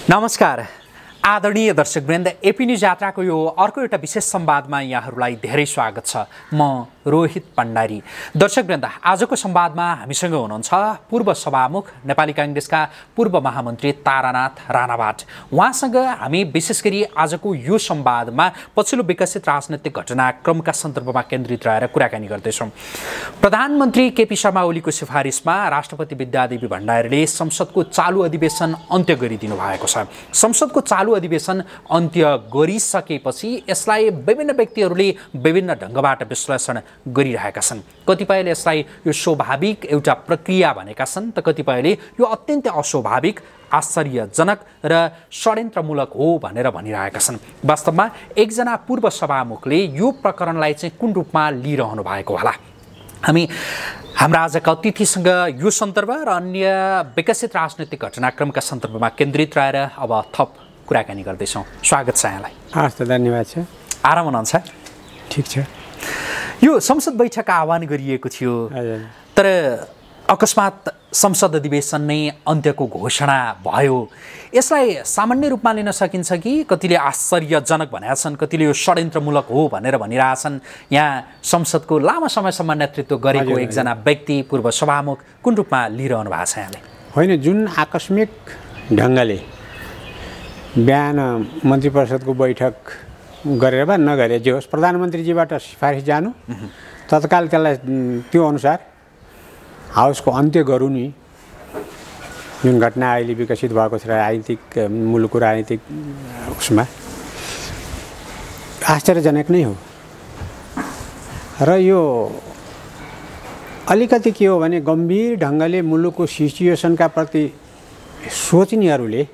नमस्कार आदरणीय दर्शकवृन्द AP news यात्राको यो अर्को एउटा विशेष संवादमा यहाँहरूलाई धेरै स्वागत छ। म रोहित भण्डारी। दर्शकवृन्द आजको संवादमा हामीसँग हुनुहुन्छ पूर्व सभामुख नेपाली कांग्रेसका पूर्व महामन्त्री तारानाथ राणाबाट। उहाँसँग हामी विशेष गरी आजको यो संवादमा पछिल्लो विकसित राजनैतिक घटनाक्रमका सन्दर्भमा केन्द्रित रहेर कुराकानी गर्दैछौँ। प्रधानमन्त्री केपी शर्मा ओलीको सिफारिसमा राष्ट्रपति विद्यादेवी भण्डारीले संसदको चालु अधिवेशन अन्त्य गरिदिनु भएको छ। संसदको चालु अधिवेशन अन्त्य गरिसकेपछि यसलाई विभिन्न व्यक्तिहरूले विभिन्न ढङ्गबाट विश्लेषण गरिरहेका छन्। कतिपयले यसलाई यो स्वाभाविक एउटा प्रक्रिया भनेका छन् त कतिपयले यो अत्यन्तै अस्वाभाविक, आश्चर्यजनक र षड्यन्त्रमूलक हो भनेर भनिरहेका छन्। वास्तवमा एकजना पूर्व सभामुखले यो प्रकरणलाई चाहिँ कुन रूपमा लिइरहनु भएको होला? हामी हाम्रा आजका अतिथिसँग यो सन्दर्भ र अन्य विकसित राजनैतिक घटनाक्रमका सन्दर्भमा केन्द्रित रहेर अब थप कुराकानी गर्दैछौँ। स्वागत छ यहाँलाई। हस्, धन्यवाद छ। आराम हुनुहुन्छ? ठिक छ। यो संसद बैठक आह्वान गरिएको थियो, तर अकस्मात संसद अधिवेशन नै अन्त्यको घोषणा भयो। यसलाई सामान्य रूपमा लिन सकिन्छ कि कतिले आश्चर्यजनक भनेका छन्, कतिले यो षड्यन्त्रमूलक हो भनेर भनिरहेछन्। यहाँ संसदको लामो समयसम्म नेतृत्व गरेको एकजना व्यक्ति, पूर्व सभामुख, कुन रूपमा लिइरहनु भएको छ यहाँले? होइन, जुन आकस्मिक ढङ्गले बिहान मन्त्री परिषदको बैठक गरेर वा नगरे जे होस्, प्रधानमन्त्रीजीबाट सिफारिस जानु, तत्काल त्यसलाई त्यो अनुसार हाउसको अन्त्य गरौँ नि। जुन घटना अहिले विकसित भएको छ राजनीतिक मुलुकको राजनीतिक उसमा आश्चर्यजनक नै हो। र यो अलिकति के हो भने गम्भीर ढङ्गले मुलुकको सिचुएसनका प्रति सोच्नेहरूले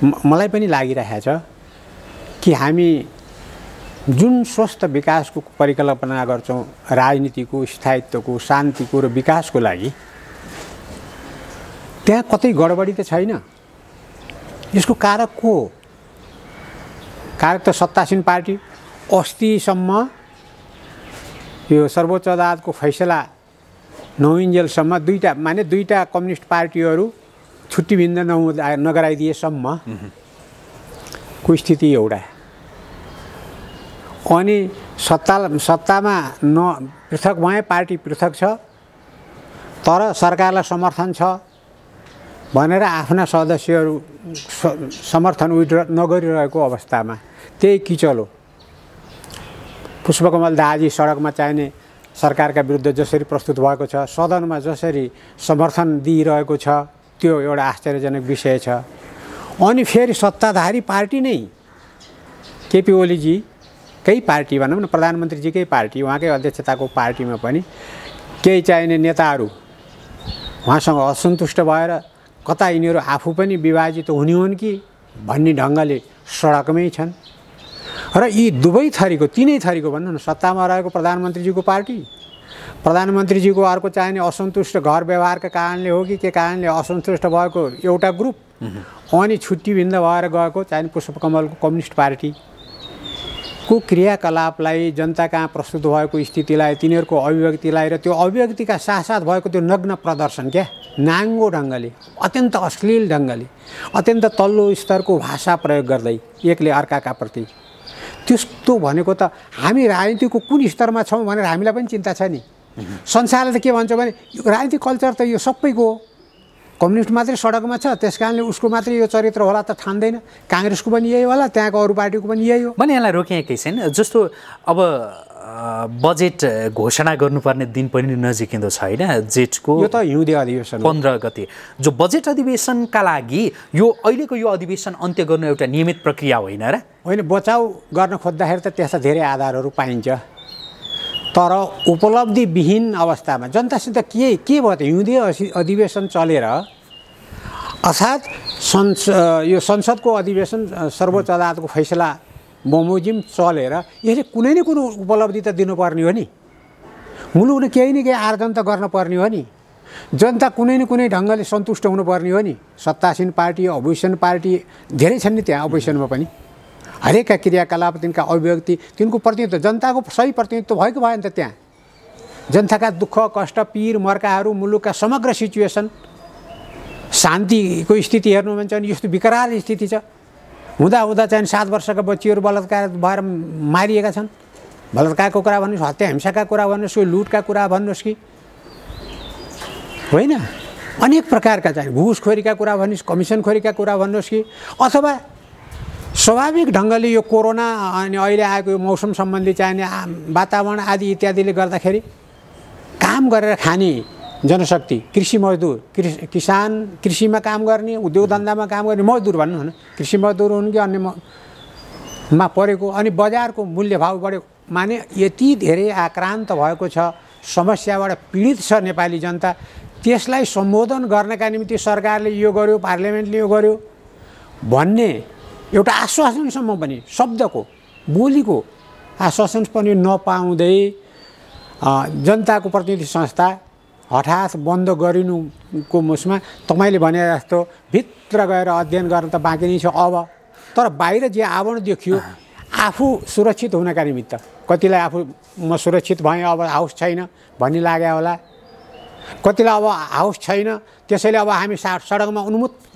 मलाई पनि लागिरहेको छ कि हामी जुन स्वस्थ विकासको परिकल्पना गर्छौँ, राजनीतिको, स्थायित्वको, शान्तिको र विकासको लागि, त्यहाँ कतै गडबडी त छैन। यसको कारक को हो? कारक त सत्तासीन पार्टी। अस्तिसम्म यो सर्वोच्च अदालतको फैसला नहुन्जेलसम्म दुईटा कम्युनिस्ट पार्टीहरू छुट्टीभिन्द नगराइदिएसम्म को स्थिति एउटा। अनि सत्तामा पृथक भए पार्टी पृथक छ, तर सरकारलाई समर्थन छ भनेर आफ्ना सदस्यहरू समर्थन विड्र नगरिरहेको अवस्थामा त्यही किचलो। पुष्पकमल दाहाजी सडकमा चाहिने सरकारका विरुद्ध जसरी प्रस्तुत भएको छ, सदनमा जसरी समर्थन दिइरहेको छ, त्यो एउटा आश्चर्यजनक विषय छ। अनि फेरि सत्ताधारी पार्टी नै केपी ओलीजी कै पार्टी भनौँ न, प्रधानमन्त्रीजीकै पार्टी, उहाँकै अध्यक्षताको पार्टीमा पनि केही चाहिने नेताहरू उहाँसँग असन्तुष्ट भएर कता यिनीहरू आफू पनि विभाजित हुने हुन् कि भन्ने ढङ्गले सडकमै छन्। र यी दुवै थरीको, तिनै थरीको भनौँ न, सत्तामा रहेको प्रधानमन्त्रीजीको पार्टी, प्रधानमन्त्रीजीको अर्को चाहिने असन्तुष्ट घर व्यवहारका कारणले हो कि के कारणले असन्तुष्ट भएको एउटा ग्रुप, अनि छुट्टीभिन्द भएर गएको चाहिने पुष्पकमलको कम्युनिस्ट पार्टीको क्रियाकलापलाई, जनता कहाँ प्रस्तुत भएको स्थितिलाई, तिनीहरूको अभिव्यक्तिलाई र त्यो अभिव्यक्तिका साथसाथ भएको त्यो नग्न प्रदर्शन, क्या नाङ्गो ढङ्गले, अत्यन्त अश्लील ढङ्गले, अत्यन्त तल्लो स्तरको भाषा प्रयोग गर्दै एकले अर्काका प्रति, त्यस्तो भनेको त हामी राजनीतिको कुन स्तरमा छौँ भनेर हामीलाई पनि चिन्ता छ नि। संसारले त के भन्छ भने राजनीतिक कल्चर त यो सबैको हो, कम्युनिस्ट मात्रै सडकमा छ त्यस कारणले उसको मात्रै यो चरित्र होला त ठान्दैन, काङ्ग्रेसको पनि यही होला, त्यहाँको अरू पार्टीको पनि यही हो। मैले यसलाई रोकेँ एकैछिन। जस्तो अब बजेट घोषणा गर्नुपर्ने दिन पनि नजिकिँदो छ होइन, जेठको यो त हिउँदे अधिवेशन 15 गते, जो बजेट अधिवेशनका लागि यो अहिलेको यो अधिवेशन अन्त्य गर्नु एउटा नियमित प्रक्रिया होइन र? होइन, बचाउ गर्न खोज्दाखेरि त त्यस्ता धेरै आधारहरू पाइन्छ, तर उपलब्धिविहीन अवस्थामा जनतासित के भयो त? हिउँदे अधिवेशन चलेर अर्थात् यो संसदको अधिवेशन सर्वोच्च अदालतको फैसला बमोजिम चलेर यसले कुनै न कुनै उपलब्धि त दिनुपर्ने हो नि। मुलुकले केही न केही आर्जन त गर्न पर्ने हो नि। जनता कुनै न कुनै ढङ्गले सन्तुष्ट हुनुपर्ने हो नि। सत्तासीन पार्टी, अपोजिसन पार्टी धेरै छन् नि त्यहाँ, अपोजिसनमा पनि हरेकका क्रियाकलाप, तिनका अभिव्यक्ति, तिनको प्रतिनिधित्व, जनताको सही प्रतिनिधित्व भएको भयो नि त त्यहाँ। जनताका दुःख, कष्ट, पीर, मर्काहरू, मुलुकका समग्र सिचुएसन शान्तिको स्थिति हेर्नु भने चाहिँ यस्तो विकराल स्थिति छ। हुँदा चाहिँ 7 वर्षका बच्चीहरू बलात्कार भएर मारिएका छन्। बलात्कारको कुरा भन्नुहोस्, हत्या हिंसाका कुरा भन्नुहोस्, लुटका कुरा भन्नुहोस् कि होइन, अनेक प्रकारका चाहिँ घुसखोरीका कुरा भन्नुहोस्, कमिसनखोरीका कुरा भन्नुहोस् कि अथवा स्वाभाविक ढङ्गले यो कोरोना अनि अहिले आएको यो मौसम सम्बन्धी चाहिने वातावरण आदि इत्यादिले गर्दाखेरि काम गरेर खाने जनशक्ति, कृषि मजदुर, किसान, कृषिमा काम गर्ने, उद्योग धन्दामा काम गर्ने मजदुर भन्नु होइन, कृषि मजदुर हुन् कि अन्यमा परेको, अनि बजारको मूल्यभाव बढ्यो माने यति धेरै आक्रान्त भएको छ, समस्याबाट पीडित छ नेपाली जनता। त्यसलाई सम्बोधन गर्नका निम्ति सरकारले यो गर्यो, पार्लियामेन्टले यो गर्यो भन्ने एउटा आश्वासनसम्म पनि, शब्दको बोलीको आश्वासन पनि नपाउँदै जनताको प्रतिनिधि संस्था हठात बन्द गरिनुको मुसमा तपाईँले भने जस्तो भित्र गएर अध्ययन गर्न त बाँकी नै छ अब। तर बाहिर जे आवरण देखियो आफू सुरक्षित हुनका निमित्त, कतिलाई आफू म सुरक्षित भएँ अब हाउस छैन भन्ने लाग्यो होला, कतिलाई अब हाउस छैन त्यसैले अब हामी सडकमा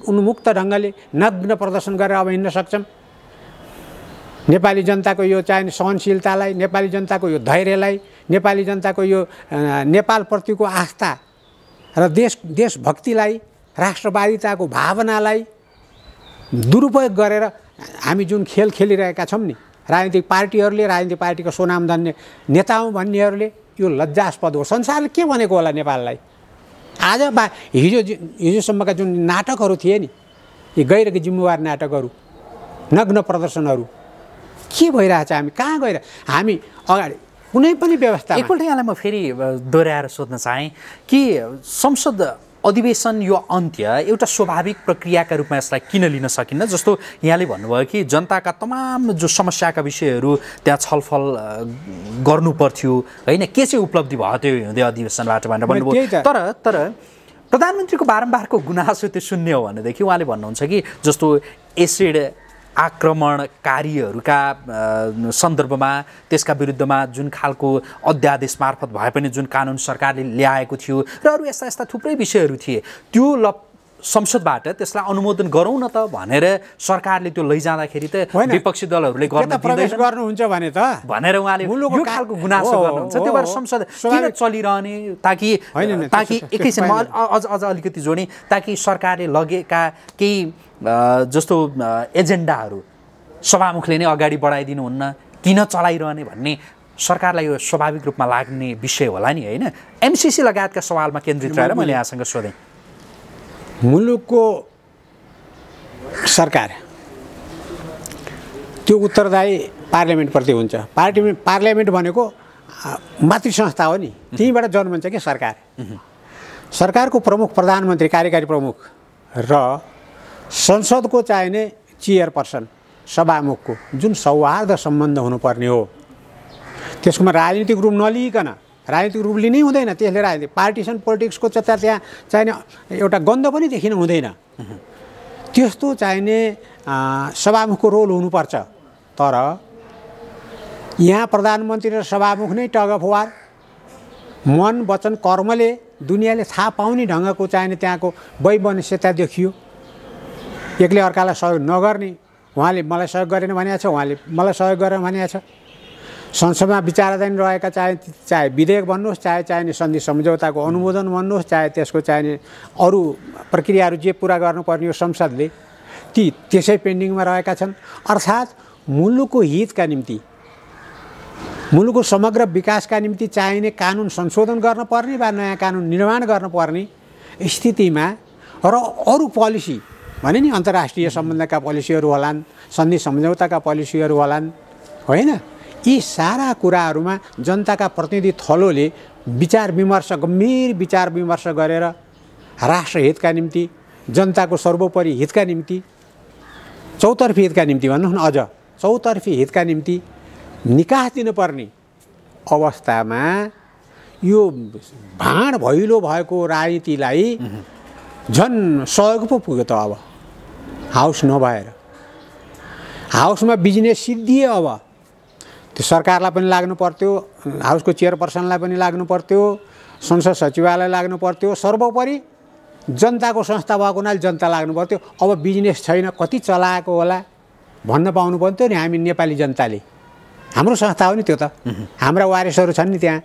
उन्मुक्त ढङ्गले नग्न प्रदर्शन गरेर अब हिँड्न सक्छौँ। नेपाली जनताको यो चाहिने सहनशीलतालाई, नेपाली जनताको यो धैर्यलाई, नेपाली जनताको यो नेपालप्रतिको आस्था र देशभक्तिलाई, राष्ट्रवादिताको भावनालाई दुरुपयोग गरेर हामी जुन खेल खेलिरहेका छौँ नि, राजनीतिक पार्टीहरूले, राजनीतिक पार्टीको स्वनामधन्य नेता हौँ भन्नेहरूले, यो लज्जास्पद हो। संसारले के भनेको होला नेपाललाई? आज हिजोसम्मका जुन नाटकहरू थिए नि, यी गैर जिम्मेवार नाटकहरू, नग्न प्रदर्शनहरू, के भइरहेछ? हामी कहाँ गएर हामी अगाडि कुनै पनि व्यवस्था? एकपल्ट यहाँलाई म फेरि दोहोऱ्याएर सोध्न चाहेँ कि संसद अधिवेशन यो अन्त्य एउटा स्वाभाविक प्रक्रियाका रूपमा यसलाई किन लिन सकिन्न? जस्तो यहाँले भन्नुभयो कि जनताका तमाम जो समस्याका विषयहरू त्यहाँ छलफल गर्नु पर्थ्यो होइन, के चाहिँ उपलब्धि भयो त्यो हिउँदे अधिवेशनबाट भनेर भन्नुभयो। तर प्रधानमन्त्रीको बारम्बारको गुनासो त्यो सुन्ने हो भनेदेखि उहाँले भन्नुहुन्छ कि जस्तो एसिड आक्रमणकारीहरूका सन्दर्भमा त्यसका विरुद्धमा जुन खालको अध्यादेश मार्फत भए पनि जुन कानुन सरकारले ल्याएको थियो र अरू यस्ता यस्ता थुप्रै विषयहरू थिए, त्यो संसदबाट त्यसलाई अनुमोदन गरौँ न त भनेर सरकारले त्यो लैजाँदाखेरि त विपक्षी दलहरूले गर्न प्रवेश गर्नुहुन्छ भने त भनेर उहाँले यो खालको गुनासो गर्नुहुन्छ। त्यो भएर संसद किन चलिरहने ताकि एकैछिनमा अझ अलिकति जोडेँ, ताकि सरकारले लगेका केही जस्तो एजेन्डाहरू सभामुखले नै अगाडि बढाइदिनुहुन्न, किन चलाइरहने भन्ने सरकारलाई यो स्वाभाविक रूपमा लाग्ने विषय होला नि होइन? एमसिसी लगायतका सवालमा केन्द्रित रहेर मैले यहाँसँग सोधेँ। मुलुकको सरकार त्यो उत्तरदायी पार्लियामेन्टप्रति हुन्छ। पार्लियामेन्ट भनेको मातृ संस्था हो नि, त्यहीँबाट जन्मन्छ कि सरकार। सरकारको प्रमुख प्रधानमन्त्री, कार्यकारी प्रमुख र संसदको चाहिने चेयरपर्सन, सभामुखको जुन सौहार्द सम्बन्ध हुनुपर्ने हो, त्यसकोमा राजनीतिक रूप नलिइकन, राजनीतिक रूप लिनै हुँदैन। त्यसले राजनीतिक पार्टिसन पोलिटिक्सको त्यहाँ चाहिने एउटा गन्ध पनि देखिन हुँदैन। त्यस्तो चाहिने सभामुखको रोल हुनुपर्छ। तर यहाँ प्रधानमन्त्री र सभामुख नै टग अफ वार, मन वचन कर्मले दुनियाँले थाहा पाउने ढङ्गको चाहिने त्यहाँको वैमनस्यता देखियो। एकले अर्कालाई सहयोग नगर्ने, उहाँले मलाई सहयोग गरेन भनेको छ, उहाँले मलाई सहयोग गरेन भनेको छ। संसदमा विचाराधीन रहेका चाहे विधेयक भन्नुहोस्, चाहे सन्धि सम्झौताको अनुमोदन भन्नुहोस्, चाहे त्यसको चाहिने अरू प्रक्रियाहरू जे पुरा गर्नुपर्ने हो संसदले, ती त्यसै पेन्डिङमा रहेका छन्। अर्थात् मुलुकको हितका निम्ति, मुलुकको समग्र विकासका निम्ति चाहिने कानुन संशोधन गर्नुपर्ने वा नयाँ कानुन निर्माण गर्नुपर्ने स्थितिमा र अरू पोलिसी भने नि अन्तर्राष्ट्रिय सम्बन्धका पोलिसीहरू होलान्, सन्धि सम्झौताका पोलिसीहरू होलान् होइन, यी सारा कुराहरूमा जनताका प्रतिनिधि थलोले गम्भीर विचार विमर्श गरेर राष्ट्र हितका निम्ति, जनताको सर्वोपरि हितका निम्ति, चौतर्फी हितका निम्ति भन्नुहोस् न, अझ चौतर्फी हितका निम्ति निकास दिनुपर्ने अवस्थामा यो भाँड भैलो भएको राजनीतिलाई झन् सहयोग पो पुग्यो त। अब हाउस नभएर हाउसमा बिजनेस सिद्धिए, अब त्यो सरकारलाई पनि लाग्नु पर्थ्यो, हाउसको चेयरपर्सनलाई पनि लाग्नु पर्थ्यो, संसद सचिवालय लाग्नु पर्थ्यो, सर्वोपरि जनताको संस्था भएको हुनाले जनता लाग्नु पर्थ्यो। अब बिजनेस छैन, कति चलाएको होला भन्न पाउनु पर्थ्यो नि हामी नेपाली जनताले। हाम्रो संस्था हो नि त्यो त, हाम्रा वारिसहरू छन् नि त्यहाँ,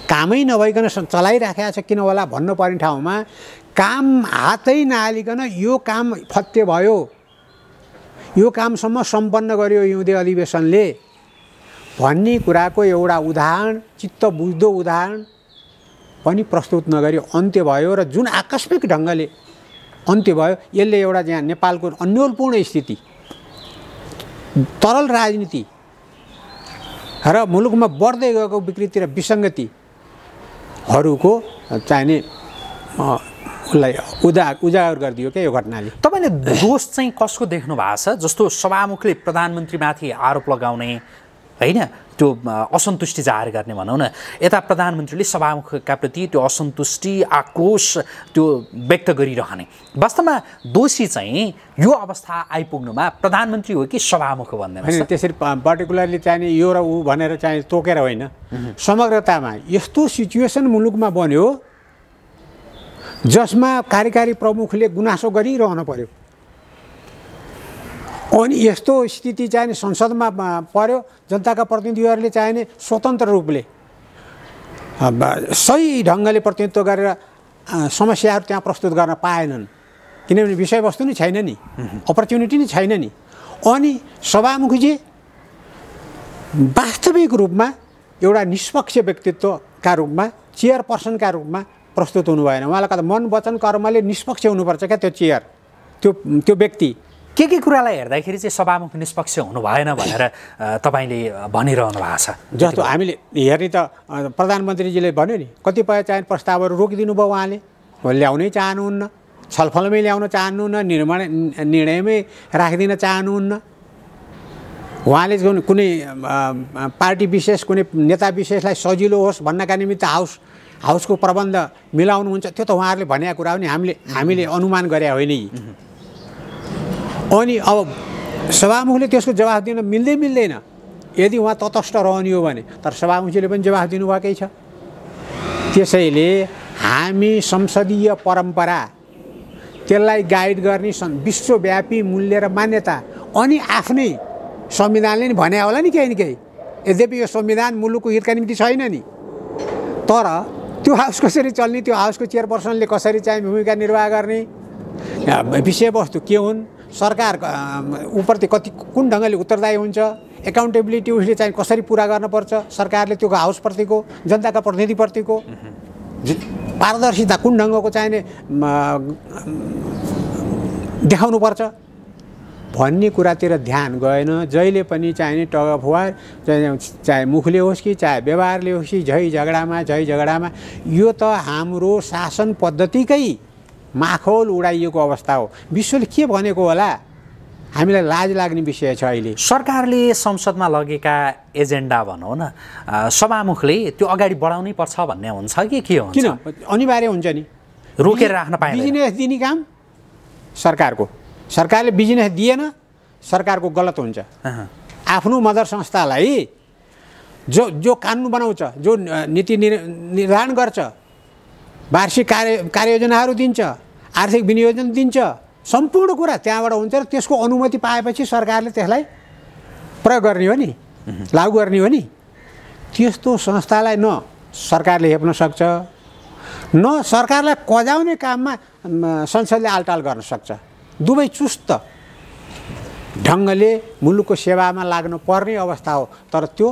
कामै नभइकन चलाइराखेको छ किन होला भन्नुपर्ने ठाउँमा काम हातै नहालिकन यो काम फत्ते भयो, यो कामसम्म सम्पन्न गर्यो हिउँदे अधिवेशनले भन्ने कुराको एउटा उदाहरण, चित्त बुझ्दो उदाहरण पनि प्रस्तुत नगरी अन्त्य भयो। र जुन आकस्मिक ढङ्गले अन्त्य भयो यसले एउटा यहाँ नेपालको अन्योलपूर्ण स्थिति, तरल राजनीति र मुलुकमा बढ्दै गएको विकृति र विसङ्गतिहरूको चाहिने उसलाई उजागर गरिदियो क्या यो घटनाले। तपाईँले दोष चाहिँ कसको देख्नु भएको छ? जस्तो सभामुखले प्रधानमन्त्रीमाथि आरोप लगाउने होइन, त्यो असन्तुष्टि जाहेर गर्ने भनौँ न, यता प्रधानमन्त्रीले सभामुखका प्रति त्यो असन्तुष्टि आक्रोश त्यो व्यक्त गरिरहने, वास्तवमा दोषी चाहिँ यो अवस्था आइपुग्नुमा प्रधानमन्त्री हो कि सभामुख हो भन्दैन? त्यसरी पर्टिकुलरली चाहिने यो र ऊ भनेर चाहिँ तोकेर होइन, समग्रतामा यस्तो सिचुएसन मुलुकमा बन्यो जसमा कार्यकारी प्रमुखले गुनासो गरिरहनु पर्यो अनि यस्तो स्थिति चाहिने संसदमा पर्यो। जनताका प्रतिनिधिहरूले चाहिने स्वतन्त्र रूपले सही ढङ्गले प्रतिनिधित्व गरेर समस्याहरू त्यहाँ प्रस्तुत गर्न पाएनन्, किनभने विषयवस्तु नै छैन नि, अपर्च्युनिटी नै छैन नि। अनि सभामुखजी वास्तविक रूपमा एउटा निष्पक्ष व्यक्तित्वका रूपमा, चेयरपर्सनका रूपमा प्रस्तुत हुनु भएन। उहाँलाई कता मन वचन कर्मले निष्पक्ष हुनुपर्छ क्या त्यो चेयर, त्यो व्यक्ति। के कुरालाई हेर्दाखेरि चाहिँ सभामुख निष्पक्ष हुनु भएन भनेर तपाईँले भनिरहनु भएको छ? जस्तो हामीले हेर्ने त प्रधानमन्त्रीजीले भन्यो नि, कतिपय चाहिने प्रस्तावहरू रोकिदिनु भयो, उहाँले ल्याउनै चाहनुहुन्न, छलफलमै ल्याउन चाहनुहुन्न, निर्णयमै राखिदिन चाहनुहुन्न। उहाँले कुनै पार्टी विशेष, कुनै नेता विशेषलाई सजिलो होस् भन्नका निमित्त हाउसको प्रबन्ध मिलाउनुहुन्छ, त्यो त उहाँहरूले भनेको कुरा हो नि, हामीले अनुमान गरे होइन। अनि अब सभामुखले त्यसको जवाफ दिन मिल्दैन यदि उहाँ तटस्थ रहने हो भने, तर सभामुखले पनि जवाफ दिनुभएकै छ। त्यसैले हामी संसदीय परम्परा, त्यसलाई गाइड गर्ने विश्वव्यापी मूल्य र मान्यता अनि आफ्नै संविधानले नि भने होला नि केही न केही। यद्यपि यो संविधान मुलुकको हितका निम्ति छैन नि, तर त्यो हाउस कसरी चल्ने, त्यो हाउसको चेयरपर्सनले कसरी चाहिँ भूमिका निर्वाह गर्ने, विषयवस्तु के हुन्, सरकार उप्रति कुन ढङ्गले उत्तरदायी हुन्छ, एकाउन्टेबिलिटी उसले चाहिँ कसरी पुरा गर्नुपर्छ, सरकारले त्यो हाउसप्रतिको, जनताका प्रतिनिधिप्रतिको पारदर्शिता कुन ढङ्गको चाहिने देखाउनुपर्छ भन्ने कुरातिर ध्यान गएन। जहिले पनि चाहिने टग अफ वार, चाहे मुखले होस् कि चाहे व्यवहारले होस् कि झै झगडामा यो त हाम्रो शासन पद्धतिकै माखौल उडाइएको अवस्था हो। विश्वले के भनेको होला, हामीलाई लाज लाग्ने विषय छ। अहिले सरकारले संसदमा लगेका एजेन्डा भनौँ न, सभामुखले त्यो अगाडि बढाउनै पर्छ भन्ने हुन्छ कि के हुन्छ? किन अनिवार्य हुन्छ नि, रोकेर राख्न पाइँदैन। बिजनेस दिने काम सरकारको, सरकारले बिजनेस दिएन सरकारको गलत हुन्छ। आफ्नो मदर संस्थालाई जो कानुन बनाउँछ, जो नीति निर्धारण गर्छ, वार्षिक कार्ययोजनाहरू दिन्छ, आर्थिक विनियोजन दिन्छ, सम्पूर्ण कुरा त्यहाँबाट हुन्छ र त्यसको अनुमति पाएपछि सरकारले त्यसलाई प्रयोग गर्ने हो नि, लागू गर्ने हो नि। त्यस्तो संस्थालाई न सरकारले हेप्न सक्छ, न सरकारलाई कजाउने काममा संसदले आलटाल गर्न सक्छ। दुवै चुस्त ढङ्गले मुलुकको सेवामा लाग्नु पर्ने अवस्था हो। तर त्यो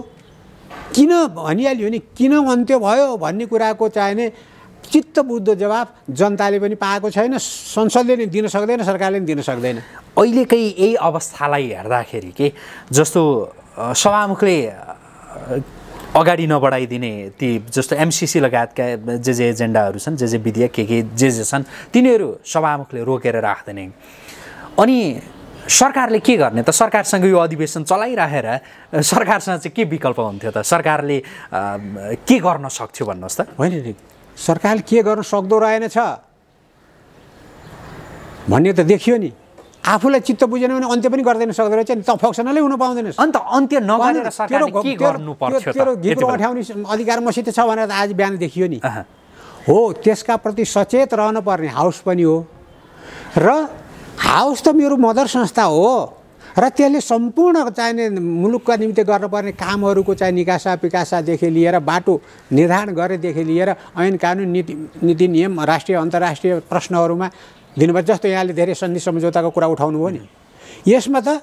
किन भनिहाल्यो नि, किन अन्त्य भयो भन्ने कुराको चाहिने चित्त बुझ्दो जवाफ जनताले पनि पाएको छैन, संसदले नि दिन सक्दैन, सरकारले नि दिन सक्दैन। अहिलेकै यही अवस्थालाई हेर्दाखेरि के जस्तो सभामुखले अगाडि नबढाइदिने ती जस्तो एमसिसी लगायतका जे एजेन्डाहरू छन्, जे विधेयक के जे छन्, तिनीहरू सभामुखले रोकेर राख्दैन। अनि सरकारले के गर्ने त? सरकारसँग यो अधिवेशन चलाइराखेर सरकारसँग चाहिँ के विकल्प हुन्थ्यो त? सरकारले के गर्न सक्थ्यो भन्नुहोस् त? होइन नि, सरकारले के गर्न सक्दो रहेनछ भन्ने त देखियो नि। आफूलाई चित्त बुझेन भने अन्त्य पनि गर्दैन सक्दो रहेछ नि, त फङ्सनलै हुन पाउँदैनस्। अन्त अन्त्य नगरेर सरकारले के गर्नु पर्थ्यो त? तेरो घिप्रो अठ्याउने अधिकार मसित छ भनेर आज बिहान देखियो नि। हो त्यसका प्रति सचेत रहनुपर्ने हाउस पनि हो र हाउस त मेरो मदर संस्था हो र त्यसले सम्पूर्ण चाहिने मुलुकका निम्ति गर्नुपर्ने कामहरूको चाहिँ निकासा पिकासादेखि लिएर बाटो निर्धारण गरेदेखि लिएर ऐन कानुन नीति नियम राष्ट्रिय अन्तर्राष्ट्रिय प्रश्नहरूमा दिनुभयो। जस्तो यहाँले धेरै सन्धि सम्झौताको कुरा उठाउनु हो नि, यसमा त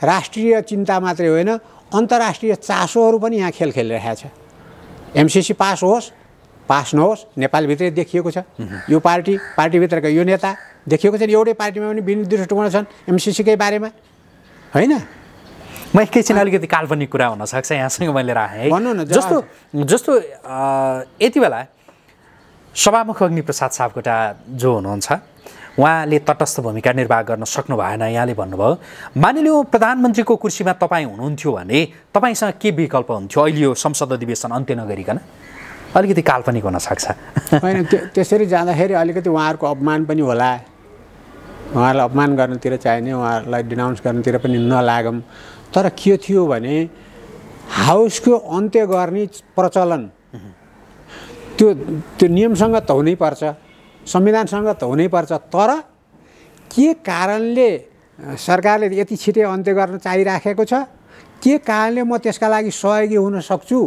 राष्ट्रिय चिन्ता मात्रै होइन अन्तर्राष्ट्रिय चासोहरू पनि यहाँ खेल खेलिरहेको छ। एमसिसी पास होस् पास नहोस् नेपालभित्रै देखिएको छ। यो पार्टीभित्रका यो नेता देखिएको छ। एउटै पार्टीमा पनि भिन्न दृष्टिकोण छन् एमसिसीकै बारेमा होइन। म एकैछिन अलिकति काल्पनिक कुरा हुनसक्छ यहाँसँग मैले राखेँ है। जस्तो यति बेला सभामुख अग्निप्रसाद सापकोटा जो हुनुहुन्छ उहाँले तटस्थ भूमिका निर्वाह गर्न सक्नु भएन। यहाँले भन्नुभयो मानिलियो प्रधानमन्त्रीको कुर्सीमा तपाईँ हुनुहुन्थ्यो भने तपाईँसँग के विकल्प हुन्थ्यो अहिले यो संसद अधिवेशन अन्त्य नगरिकन? अलिकति काल्पनिक हुनसक्छ होइन। त्यसरी जाँदाखेरि अलिकति उहाँहरूको अपमान पनि होला। उहाँहरूलाई अपमान गर्नतिर चाहिने, उहाँहरूलाई डिनाउन्स गर्नतिर पनि नलागौँ। तर के थियो भने हाउसको अन्त्य गर्ने प्रचलन त्यो नियमसँग त हुनैपर्छ, संविधानसँग त हुनैपर्छ। तर के कारणले सरकारले यति छिटै अन्त्य गर्न चाहिराखेको छ, के कारणले म त्यसका लागि सहयोगी हुन सक्छु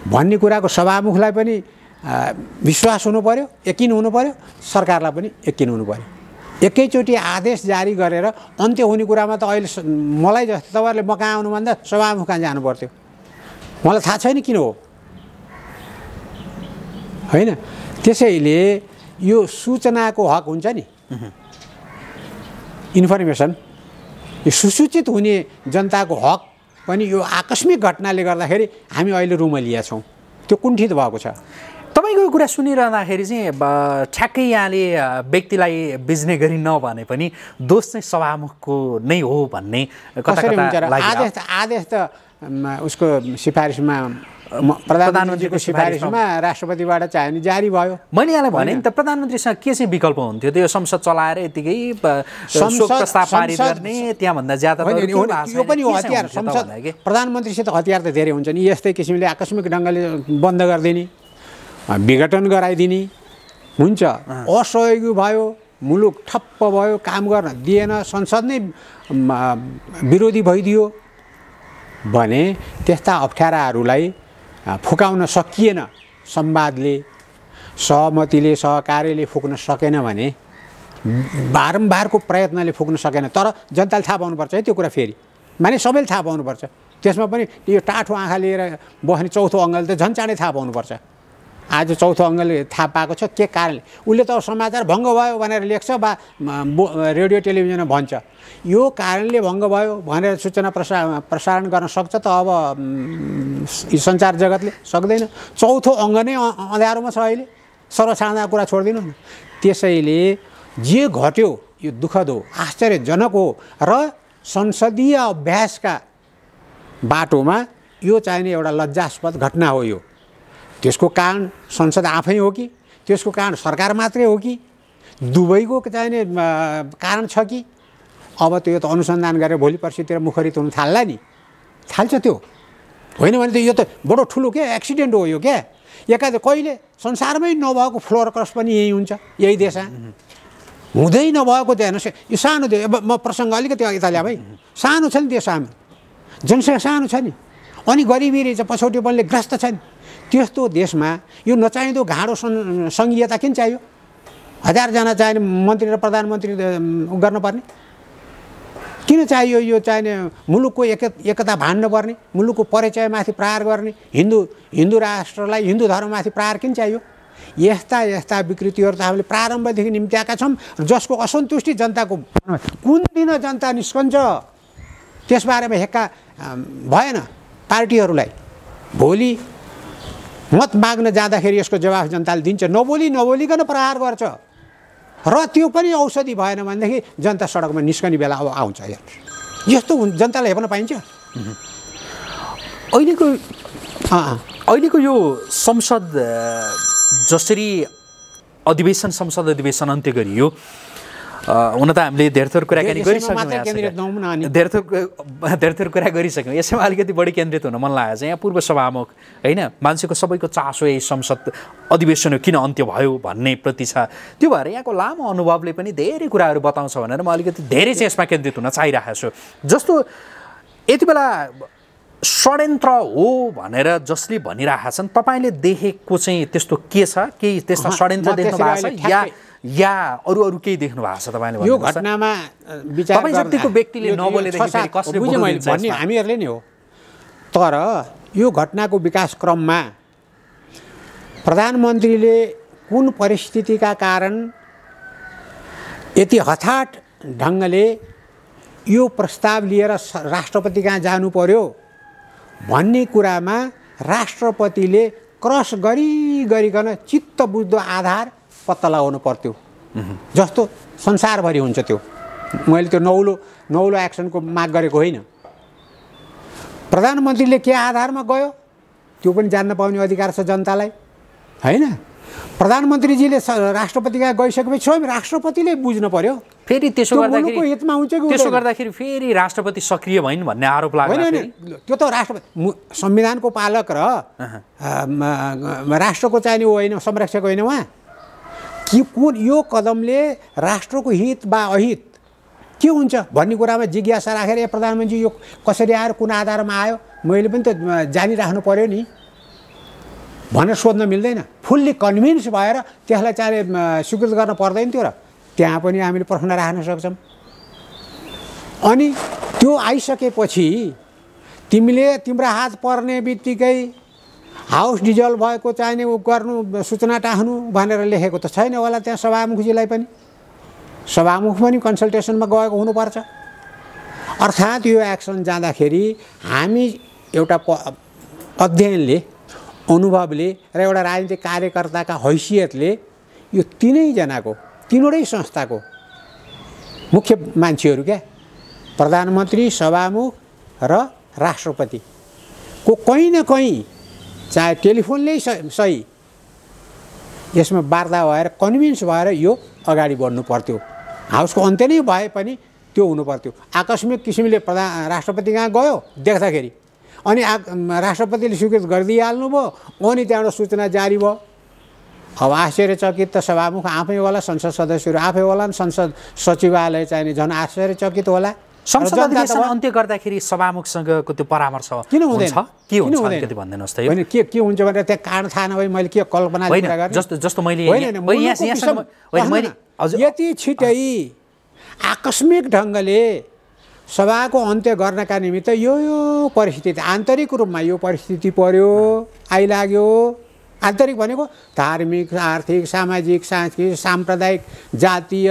भन्ने कुराको सभामुखलाई पनि विश्वास हुनु पर्यो, यकिन हुनु पर्यो, सरकारलाई पनि यकिन हुनु पर्यो। एकैचोटि आदेश जारी गरेर अन्त्य हुने कुरामा त अहिले मलाई जस्तो तपाईँहरूले म कहाँ आउनुभन्दा सभामुख कहाँ जानु पर्थ्यो। मलाई थाहा छैन किन हो होइन। त्यसैले यो सूचनाको हक हुन्छ नि, इन्फर्मेसन, यो सुसूचित हुने जनताको हक पनि यो आकस्मिक घटनाले गर्दाखेरि हामी अहिले रुमलिया छौँ, त्यो कुण्ठित भएको छ। तपाईँको कुरा सुनिरहँदाखेरि चाहिँ ठ्याक्कै यहाँले व्यक्तिलाई बिज्ने गरी नभने पनि दोष चाहिँ सभामुखको नै हो भन्ने कसरी हुन्छ र? आदेश त उसको सिफारिसमा प्रधानमन्त्रीको सिफारिसमा राष्ट्रपतिबाट चाहिने जारी भयो। मैले यहाँलाई भने नि त प्रधानमन्त्रीसँग के चाहिँ विकल्प हुन्थ्यो? त्यो संसद चलाएर यतिकै शोक प्रस्ताव पारित गर्ने, त्यहाँभन्दा ज्यादा यो पनि हो हतियार। संसद प्रधानमन्त्रीसित हतियार त धेरै हुन्छ नि। यस्तै किसिमले आकस्मिक ढङ्गले बन्द गरिदिने, विघटन गराइदिने हुन्छ। असहयोगी भयो, मुलुक ठप्प भयो, काम गर्न दिएन, संसद नै विरोधी भइदियो भने त्यस्ता अप्ठ्याराहरूलाई फुकाउन सकिएन, संवादले, सहमतिले, सहकार्यले फुक्न सकेन भने, बारम्बारको प्रयत्नले फुक्न सकेन। तर जनताले थाहा पाउनुपर्छ है त्यो कुरा। फेरि माने सबैले थाहा पाउनुपर्छ। त्यसमा पनि यो टाठो आँखा लिएर बस्ने चौथो अङ्गले त झन् चाँडै थाहा पाउनुपर्छ। आज चौथो अङ्गले थाहा पाएको छ के कारणले। उसले त समाचार भङ्ग भयो भनेर लेख्छ वा रेडियो टेलिभिजनमा भन्छ, यो कारणले भङ्ग भयो भनेर सूचना प्रसारण गर्न सक्छ त अब सञ्चार जगतले? सक्दैन। चौथो अङ्ग नै अँध्यारोमा छ अहिले। सर्वसाधारण कुरा छोडिदिनु न। त्यसैले जे घट्यो यो दुःखद हो, आश्चर्यजनक हो र संसदीय अभ्यासका बाटोमा यो चाहिने एउटा लज्जास्पद घटना हो। यो त्यसको कारण संसद आफै हो कि त्यसको कारण सरकार मात्रै हो कि दुवैको चाहिने कारण छ कि? अब त्यो त अनुसन्धान गरेर भोलि पर्सितिर मुखरित हुन थाल्ला नि, थाल्छ त्यो। होइन भने त यो त बडो ठुलो क्या एक्सिडेन्ट हो यो क्या। कहिले संसारमै नभएको फ्लोर क्रस पनि यही हुन्छ, यही देशमा हुँदै नभएको त्यो हेर्नुहोस्। यो सानो देश, अब म प्रसङ्ग अलिकति यता ल्याऊ है। सानो छ नि देश हाम्रो, जनसङ्ख्या सानो छ नि, अनि गरिबी रहेछ, पछौटेपनले ग्रस्त छ नि। त्यस्तो देशमा यो नचाहिँदो घाँडो सङ्घीयता किन चाहियो? 1000जना चाहिने मन्त्री र प्रधानमन्त्री गर्नुपर्ने किन चाहियो? यो चाहिने मुलुकको एकता भान्न पर्ने, मुलुकको परिचयमाथि प्रहार गर्ने, हिन्दू राष्ट्रलाई, हिन्दू धर्ममाथि प्रहार किन चाहियो? यस्ता विकृतिहरू त हामीले प्रारम्भदेखि निम्त्याएका छौँ। जसको असन्तुष्टि जनताको कुन दिन जनता निस्कन्छ त्यसबारेमा हेक्का भएन पार्टीहरूलाई। भोलि मत माग्न जाँदाखेरि यसको जवाफ जनताले दिन्छ। नबोलिकन प्रहार गर्छ र त्यो पनि औषधि भएन भनेदेखि जनता सडकमा निस्कने बेला अब आउँछ। यस्तो जनतालाई हेर्न पाइन्छ? अहिलेको यो संसद जसरी संसद अधिवेशन अन्त्य गरियो, हुन त हामीले धेरै थोर कुराकानी गरिसक्यौँ, धेरै थोर कुरा गरिसक्यौँ। यसैमा अलिकति बढी केन्द्रित हुन मन लागेको छ। यहाँ पूर्व सभामुख होइन, मान्छेको सबैको चासो यही संसद अधिवेशन किन अन्त्य भयो भन्ने प्रति छ। त्यो भएर यहाँको लामो अनुभवले पनि धेरै कुराहरू बताउँछ भनेर म अलिकति धेरै चाहिँ यसमा केन्द्रित हुन चाहिरहेको छु। जस्तो यति बेला षड्यन्त्र हो भनेर जसले भनिरहेका छन्, तपाईँले देखेको चाहिँ त्यस्तो के छ? केही त्यस्ता षड्यन्त्र देख्नु भएको छ या अरू केही देख्नु भएको छ तपाईँले? यो घटनामा विचार तपाईँ जतिको व्यक्तिले नबोलेदेखि कसले भन्ने हामीहरूले नै हो। तर यो घटनाको विकास क्रममा प्रधानमन्त्रीले कुन परिस्थितिका कारण यति हठात ढङ्गले यो प्रस्ताव लिएर राष्ट्रपति कहाँ जानु पर्यो भन्ने कुरामा राष्ट्रपतिले क्रस गरिकन चित्त बुझ्दो आधार पत्ता लगाउनु पर्थ्यो। जस्तो संसारभरि हुन्छ त्यो। मैले त्यो नौलो एक्सनको माग गरेको होइन। प्रधानमन्त्रीले के आधारमा गयो त्यो पनि जान्न पाउने अधिकार छ जनतालाई, होइन? प्रधानमन्त्रीजीले राष्ट्रपति कहाँ गइसकेपछि स्वयं राष्ट्रपतिले बुझ्नु पर्यो। फेरि त्यसो गर्दाखेरि फेरि फेरि राष्ट्रपति सक्रिय भइन् भन्ने आरोप लाग्यो। त्यो त राष्ट्रपति संविधानको पालक र राष्ट्रको चाहिने होइन, संरक्षक होइन उहाँ। कि कुन यो कदमले राष्ट्रको हित वा अहित के हुन्छ भन्ने कुरामा जिज्ञासा राखेर यो प्रधानमन्त्री यो कसरी आयो, कुन आधारमा आयो, मैले पनि त जानिराख्नु पर्यो नि भनेर सोध्न मिल्दैन। फुल्ली कन्भिन्स भएर त्यसलाई चाहिँ स्वीकृत गर्न पर्दैन थियो र त्यहाँ पनि हामीले प्रश्न राख्न सक्छौँ। अनि त्यो आइसकेपछि तिम्रो हात पर्ने बित्तिकै हाउस डिजल्भ भएको चाहिने गर्नु, सूचना टाख्नु भनेर लेखेको त छैन होला त्यहाँ सभामुखजीलाई पनि। सभामुख पनि कन्सल्टेसनमा गएको हुनुपर्छ। अर्थात् यो एक्सन जाँदाखेरि हामी एउटा अध्ययनले, अनुभवले र एउटा राजनीतिक कार्यकर्ताका हैसियतले यो तीनवटै संस्थाको मुख्य मान्छेहरू क्या, प्रधानमन्त्री, सभामुख र राष्ट्रपतिको कहीँ न कहीँ चाहे टेलिफोनले सही यसमा वार्ता भएर कन्भिन्स भएर यो अगाडि बढ्नु पर्थ्यो। हाउसको अन्त्य नै भए पनि त्यो हुनु पर्थ्यो। आकस्मिक किसिमले राष्ट्रपति कहाँ गयो देख्दाखेरि अनि राष्ट्रपतिले स्वीकृत गरिदिइहाल्नु भयो, अनि त्यहाँबाट सूचना जारी भयो। अब आश्चर्यचकित त सभामुख आफै होला, संसद सदस्यहरू आफै होला, संसद सचिवालय चाहिने झन् आश्चर्यचकित होला। संसद अधिवेशन अन्त्य गर्दाखेरि सभामुखसँगको त्यो परामर्श किन हुँदैन? के हुन्छ अलिकति भनिदिनुहोस् त। होइन के हुन्छ भनेर त्यहाँ कारण थाहा नभए मैले के कल्पना गरेँ? जस्तो मैले यति छिटै आकस्मिक ढङ्गले सभाको अन्त्य गर्नका निमित्त यो परिस्थिति, आन्तरिक रूपमा यो परिस्थिति पर्यो, आइलाग्यो। आन्तरिक भनेको धार्मिक, आर्थिक, सामाजिक, सांस्कृतिक, साम्प्रदायिक, जातीय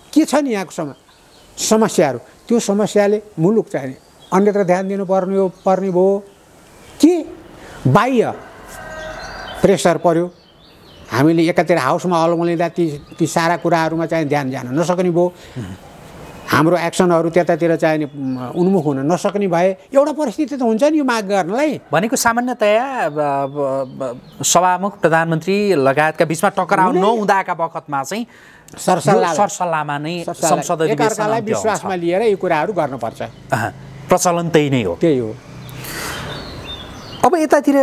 के छ नि यहाँको समस्याहरू, त्यो समस्याले मुलुक चाहिने अन्यत्र ध्यान दिनुपर्ने भयो कि बाह्य प्रेसर पर्यो। हामीले एकातिर हाउसमा अलमलिँदा ती सारा कुराहरूमा चाहिँ ध्यान जान नसक्ने भयो। हाम्रो एक्सनहरू त्यतातिर चाहिने उन्मुख हुन नसक्ने भए एउटा परिस्थिति त हुन्छ नि यो माग गर्नलाई। भनेको सामान्यतया सभामुख, प्रधानमन्त्री लगायतका बिचमा टकराउ नहुँदाका बखतमा चाहिँ सरसल्लाहमा नै संसद एकअर्कालाई विश्वासमा लिएर यी कुराहरू गर्नुपर्छ। प्रचलन त्यही नै हो। त्यही हो। अब यतातिर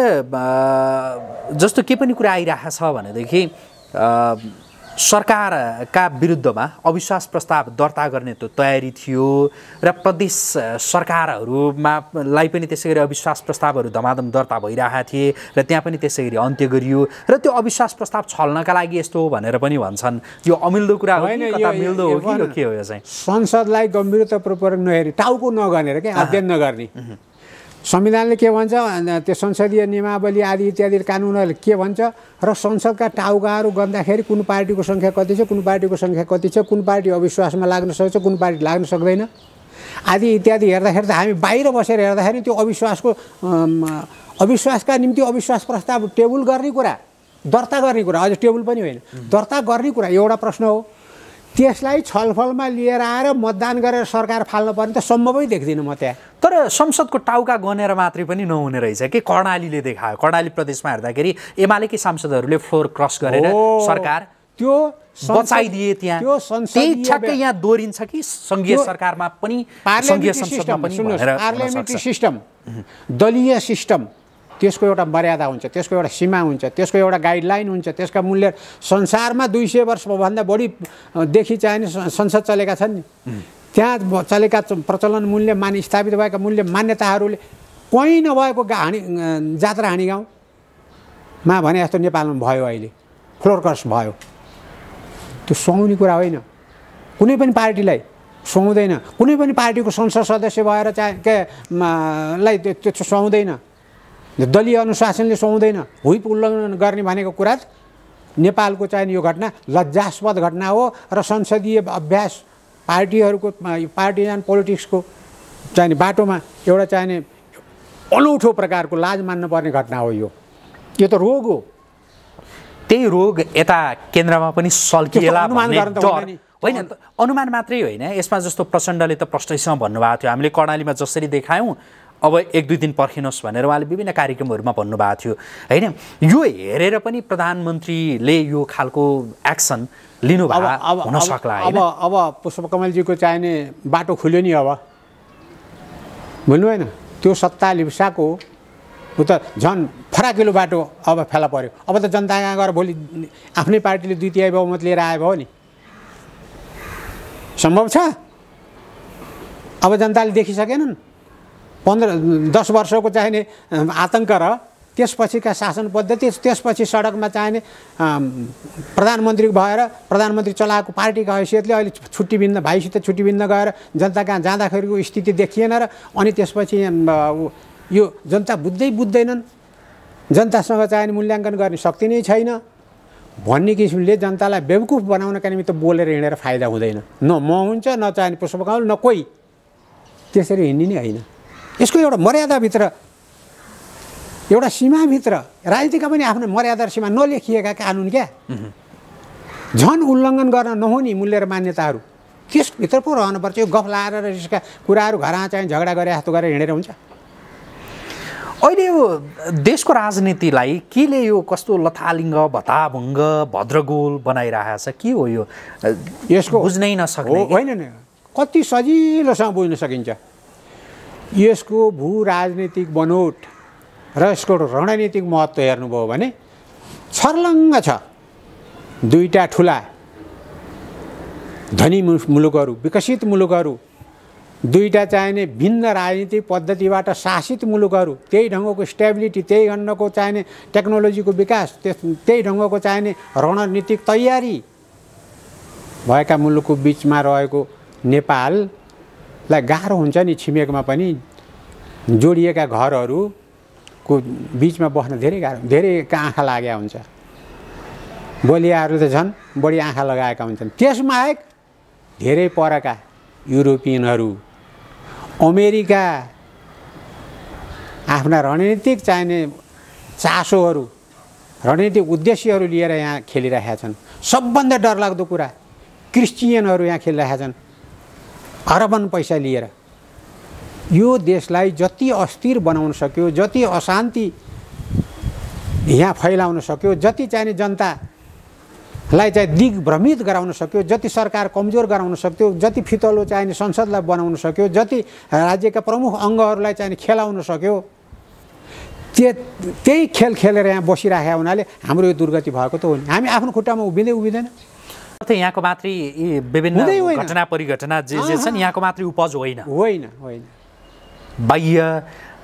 जस्तो के पनि कुरा आइरहेको छ भनेदेखि सरकारका विरुद्धमा अविश्वास प्रस्ताव दर्ता गर्ने त तयारी थियो र प्रदेश सरकारहरूलाई पनि त्यसै गरी अविश्वास प्रस्तावहरू धमाधम दर्ता भइरहेका थिए र त्यहाँ पनि त्यसै गरी अन्त्य गरियो र त्यो अविश्वास प्रस्ताव छल्नका लागि यस्तो हो भनेर पनि भन्छन्। यो अमिल्दो कुरा हो कि कता मिल्दो हो कि यो के हो? यो चाहिँ संसदलाई गम्भीरतापूर्वक नहेरी टाउको नगर्नेर के अध्ययन नगर्ने। संविधानले के भन्छ, त्यो संसदीय नियमावली आदि इत्यादि कानुनहरूले के भन्छ र संसदका टाउकाहरू गर्दाखेरि कुन पार्टीको सङ्ख्या कति छ, कुन पार्टीको सङ्ख्या कति छ, कुन पार्टी अविश्वासमा लाग्न सक्छ, कुन पार्टी लाग्न सक्दैन आदि इत्यादि हेर्दाखेरि त हामी बाहिर बसेर हेर्दाखेरि त्यो अविश्वासका निम्ति अविश्वास प्रस्ताव टेबल गर्ने कुरा, दर्ता गर्ने कुरा, अझ टेबल पनि होइन, दर्ता गर्ने कुरा एउटा प्रश्न हो। त्यसलाई छलफलमा लिएर आएर मतदान गरेर सरकार फाल्न पर्ने त सम्भवै देख्दिनँ म त्यहाँ। तर संसदको टाउका गनेर मात्रै पनि नहुने रहेछ कि कर्णालीले देखायो। कर्णाली प्रदेशमा हेर्दाखेरि एमालेकै सांसदहरूले फ्लोर क्रस गरेर सरकार त्यो बचाइदिए त्यहाँ त्यो त्यही ठ्याक्कै यहाँ दोहोरिन्छ कि सङ्घीय सरकारमा पनि सङ्घीय संसदमा पनि पार्लियामेन्ट्री सिस्टम दलीय सिस्टम त्यसको एउटा मर्यादा हुन्छ, त्यसको एउटा सीमा हुन्छ, त्यसको एउटा गाइडलाइन हुन्छ, त्यसका मूल्य संसारमा 200 वर्षभन्दा बढीदेखि चाहिने संसद चलेका छन् नि, त्यहाँ चलेका प्रचलन मूल्य स्थापित भएका मूल्य मान्यताहरूले कहीँ नभएको जात्रा हाँडी गाउँमा भने जस्तो नेपालमा भयो, अहिले फ्लोरकस भयो। त्यो सुहाउने कुरा होइन, कुनै पनि पार्टीलाई सुहाउँदैन, कुनै पनि पार्टीको संसद सदस्य भएर लाई त्यो सुहाउँदैन, दलीय अनुशासनले सुहाउँदैन। हुइप उल्लङ्घन गर्ने भनेको कुरा नेपालको चाहिने यो घटना लज्जास्पद घटना हो र संसदीय अभ्यास पार्टीहरूको पार्टिजन पोलिटिक्सको चाहिने बाटोमा एउटा चाहिने अनौठो प्रकारको लाज मान्नुपर्ने घटना हो। यो त रोग हो। त्यही रोग यता केन्द्रमा पनि सल्किएला भन्ने डर होइन, अनुमान मात्रै होइन। यसमा जस्तो प्रचण्डले त प्रष्टैसँग भन्नुभएको थियो, हामीले कर्णालीमा जसरी देखायौँ अब 1-2 दिन पर्खिनुहोस् भनेर उहाँले विभिन्न कार्यक्रमहरूमा भन्नुभएको थियो होइन। यो हेरेर पनि प्रधानमन्त्रीले यो खालको एक्सन लिनुभएको हुन सक्ला होइन। अब पुष्पकमलजीको चाहिने बाटो खुल्यो नि, अब भुल्नु होइन, त्यो सत्ता लिप्साको उ त झन् फराकिलो बाटो अब फेला पर्यो। अब त जनता कहाँ गएर भोलि आफ्नै पार्टीले 2/3 बहुमत लिएर आयो भयो नि, सम्भव छ। अब जनताले देखिसकेनन् 10 वर्षको चाहिने आतङ्क र त्यसपछिका शासन पद्धति, त्यसपछि सडकमा चाहिने प्रधानमन्त्री भएर प्रधानमन्त्री चलाएको पार्टीका हैसियतले अहिले छुट्टी बिन्न भाइसित छुट्टी बिन्न गएर जनता कहाँ जाँदाखेरिको स्थिति देखिएन र अनि त्यसपछि यो जनता बुझ्दैनन्, जनतासँग चाहिने मूल्याङ्कन गर्ने शक्ति नै छैन भन्ने किसिमले जनतालाई बेवकुफ बनाउनका निमित्त बोलेर हिँडेर फाइदा हुँदैन। न म हुन्छ, न चाहिने पुष्पकमल, न कोही त्यसरी हिँड्ने नै होइन। यसको एउटा मर्यादाभित्र, एउटा सीमाभित्र, राजनीतिका पनि आफ्नो मर्यादा र सीमा नलेखिएका कानुन क्या, झन् उल्लङ्घन गर्न नहुने मूल्य र मान्यताहरू त्यसभित्र पो रहनुपर्छ। यो गफ लाएर र यसका कुराहरू घरमा चाहिँ झगडा गरे जस्तो गरेर हिँडेर हुन्छ। अहिले यो देशको राजनीतिलाई केले यो कस्तो लथालिङ्ग भताभुङ्ग भद्रगोल बनाइरहेको छ? के हो यो? यसको बुझ्नै नसक्ने होइन नि, कति सजिलोसँग बुझ्न सकिन्छ। यसको भू राजनीतिक बनोट र यसको रणनीतिक महत्त्व हेर्नुभयो भने छर्लङ्ग छ। दुईटा ठुला धनी मुलुकहरू, विकसित मुलुकहरू, दुईटा चाहिने भिन्न राजनीतिक पद्धतिबाट शासित मुलुकहरू, त्यही ढङ्गको स्टेबिलिटी, त्यही ढङ्गको चाहिने टेक्नोलोजीको विकास, त्यही ढङ्गको चाहिने रणनीतिक तयारी भएका मुलुकको बिचमा रहेको नेपाललाई गाह्रो हुन्छ नि। छिमेकमा पनि जोडिएका घरहरूको बिचमा बस्न धेरै गाह्रो, धेरै आँखा लागेका हुन्छ। बलियाहरूले त झन् बढी आँखा लगाएका हुन्छन्। त्यसबाहेक धेरै परका युरोपियनहरू, अमेरिका आफ्ना रणनीतिक चाहिने चासोहरू, रणनीतिक उद्देश्यहरू लिएर यहाँ खेलिरहेका छन्। सबभन्दा डरलाग्दो कुरा क्रिस्चियनहरू यहाँ खेलिरहेका छन् अरबन पैसा लिएर। यो देशलाई जति अस्थिर बनाउन सक्यो, जति अशान्ति यहाँ फैलाउन सक्यो, जति चाहिने जनतालाई चाहिँ दिग्भ्रमित गराउन सक्यो, जति सरकार कमजोर गराउन सक्यो, जति फितलो चाहिने संसदलाई बनाउन सक्यो, जति राज्यका प्रमुख अङ्गहरूलाई चाहिने खेलाउन सक्यो, त्यही खेल खेलेर यहाँ बसिरहेका हुनाले हाम्रो यो दुर्गति भएको त हो नि। हामी आफ्नो खुट्टामा उभिँदैन। यहाँको मात्रै विभिन्न घटना परिघटना जे छन् यहाँको मात्रै उपज होइन, बाह्य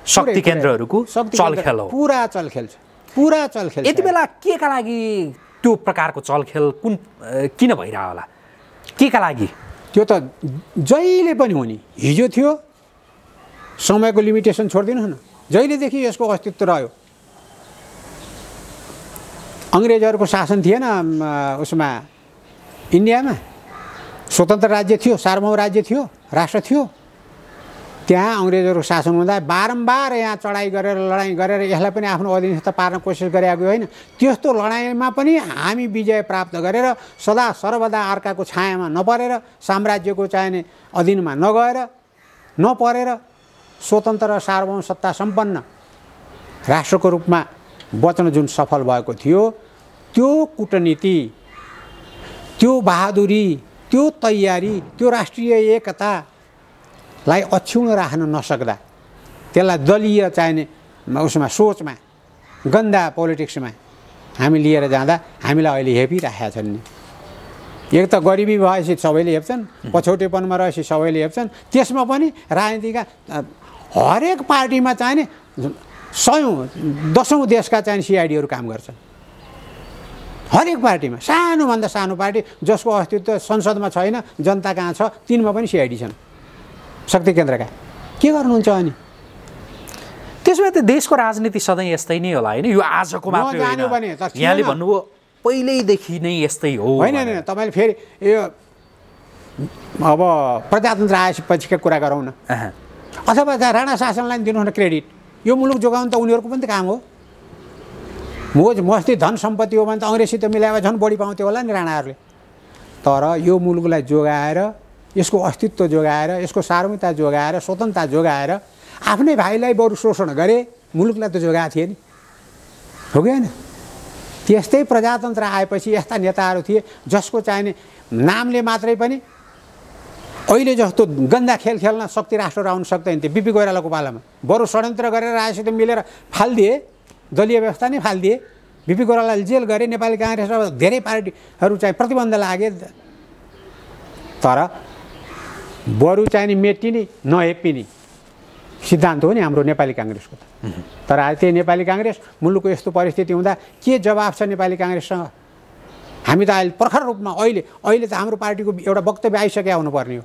शक्ति केन्द्रहरूको चलखेल हो। पुरा चलखेल छ, पुरा चलखेल। यति बेला के का लागि त्यो प्रकारको चलखेल किन भइरह्यो होला? के का लागि? त्यो त जहिले पनि हो नि। हिजो थियो, समयको लिमिटेसन छोडिदिनुहोस् न, जहिलेदेखि यसको अस्तित्व रह्यो। अङ्ग्रेजहरूको शासन थिएन उसमा, इन्डियामा स्वतन्त्र राज्य थियो, सार्वभौम राज्य थियो, राष्ट्र थियो। त्यहाँ अङ्ग्रेजहरूको शासन हुँदा बारम्बार यहाँ चढाइ गरेर लडाइँ गरेर यसलाई पनि आफ्नो अधीनस्थ पार्न कोसिस गरेको होइन। त्यस्तो लडाइँमा पनि हामी विजय प्राप्त गरेर सदा सर्वदा अर्काको छायामा नपरेर, साम्राज्यको चाहिने अधीनमा नपरेर स्वतन्त्र र सार्वभौम सत्ता सम्पन्न राष्ट्रको रूपमा बच्न जुन सफल भएको थियो, त्यो कूटनीति त्यो बहादुरी, त्यो तयारी, त्यो राष्ट्रिय एकतालाई अक्षुण्ण राख्न नसक्दा, त्यसलाई दलीय चाहिने उसमा सोचमा, गन्दा पोलिटिक्समा हामी लिएर जाँदा हामीलाई अहिले हेपिराखेका छन् नि। एक त गरिबी भएपछि सबैले हेप्छन्, पछौटेपनमा रहेपछि सबैले हेप्छन्, त्यसमा पनि राजनीतिका हरेक पार्टीमा चाहिने सयौँ दसौँ देशका चाहिने सिआइडीहरू काम गर्छन्। हरेक पार्टीमा, सानोभन्दा सानो पार्टी जसको अस्तित्व संसदमा छैन, जनता कहाँ छ, तिनमा पनि सिआइडी छन्, शक्ति केन्द्रका। के गर्नुहुन्छ अनि? त्यसो भए त देशको राजनीति सधैँ यस्तै नै होला होइन? यो आजको मात्रै होइन, यहाँले भन्नुभयो पहिल्यैदेखि नै यस्तै हो। होइन होइन, तपाईँले फेरि यो अब प्रजातन्त्र आएपछिका कुरा गरौँ न, अथवा राणा शासनलाई दिनुहोस् न क्रेडिट। यो मुलुक जोगाउनु त उनीहरूको पनि त काम हो। मोज मस्ती धन सम्पत्ति हो भने त अङ्ग्रेजसित मिलाएर झन् बढी पाउँथ्यो होला नि राणाहरूले। तर यो मुलुकलाई जोगाएर, यसको अस्तित्व जोगाएर, यसको सार्वभौमिकता जोगाएर, स्वतन्त्रता जोगाएर आफ्नै भाइलाई बरु शोषण गरे, मुलुकलाई त जोगाएको थिए नि, हो कि होइन? त्यस्तै प्रजातन्त्र आएपछि यस्ता नेताहरू थिए जसको चाहिने नामले मात्रै पनि अहिले जस्तो गन्दा खेल खेल्न शक्ति राष्ट्रहरू आउन सक्दैन थियो। बिपी कोइरालाको पालामा बरु षड्यन्त्र गरेर राजसित मिलेर फालिदिए, दलीय व्यवस्था नै फालिदिए। बिपी कोइरालाले जेल गरे, नेपाली काङ्ग्रेस र धेरै पार्टीहरू चाहिँ प्रतिबन्ध लागे। तर बरु चाहिने मेटिने नहेपिने सिद्धान्त हो नि हाम्रो नेपाली काङ्ग्रेसको। तर आज त्यही नेपाली काङ्ग्रेस मुलुकको यस्तो परिस्थिति हुँदा के जवाब छ नेपाली काङ्ग्रेससँग? हामी त अहिले प्रखर रूपमा अहिले त हाम्रो पार्टीको एउटा वक्तव्य आइसक्यो हुनुपर्ने हो।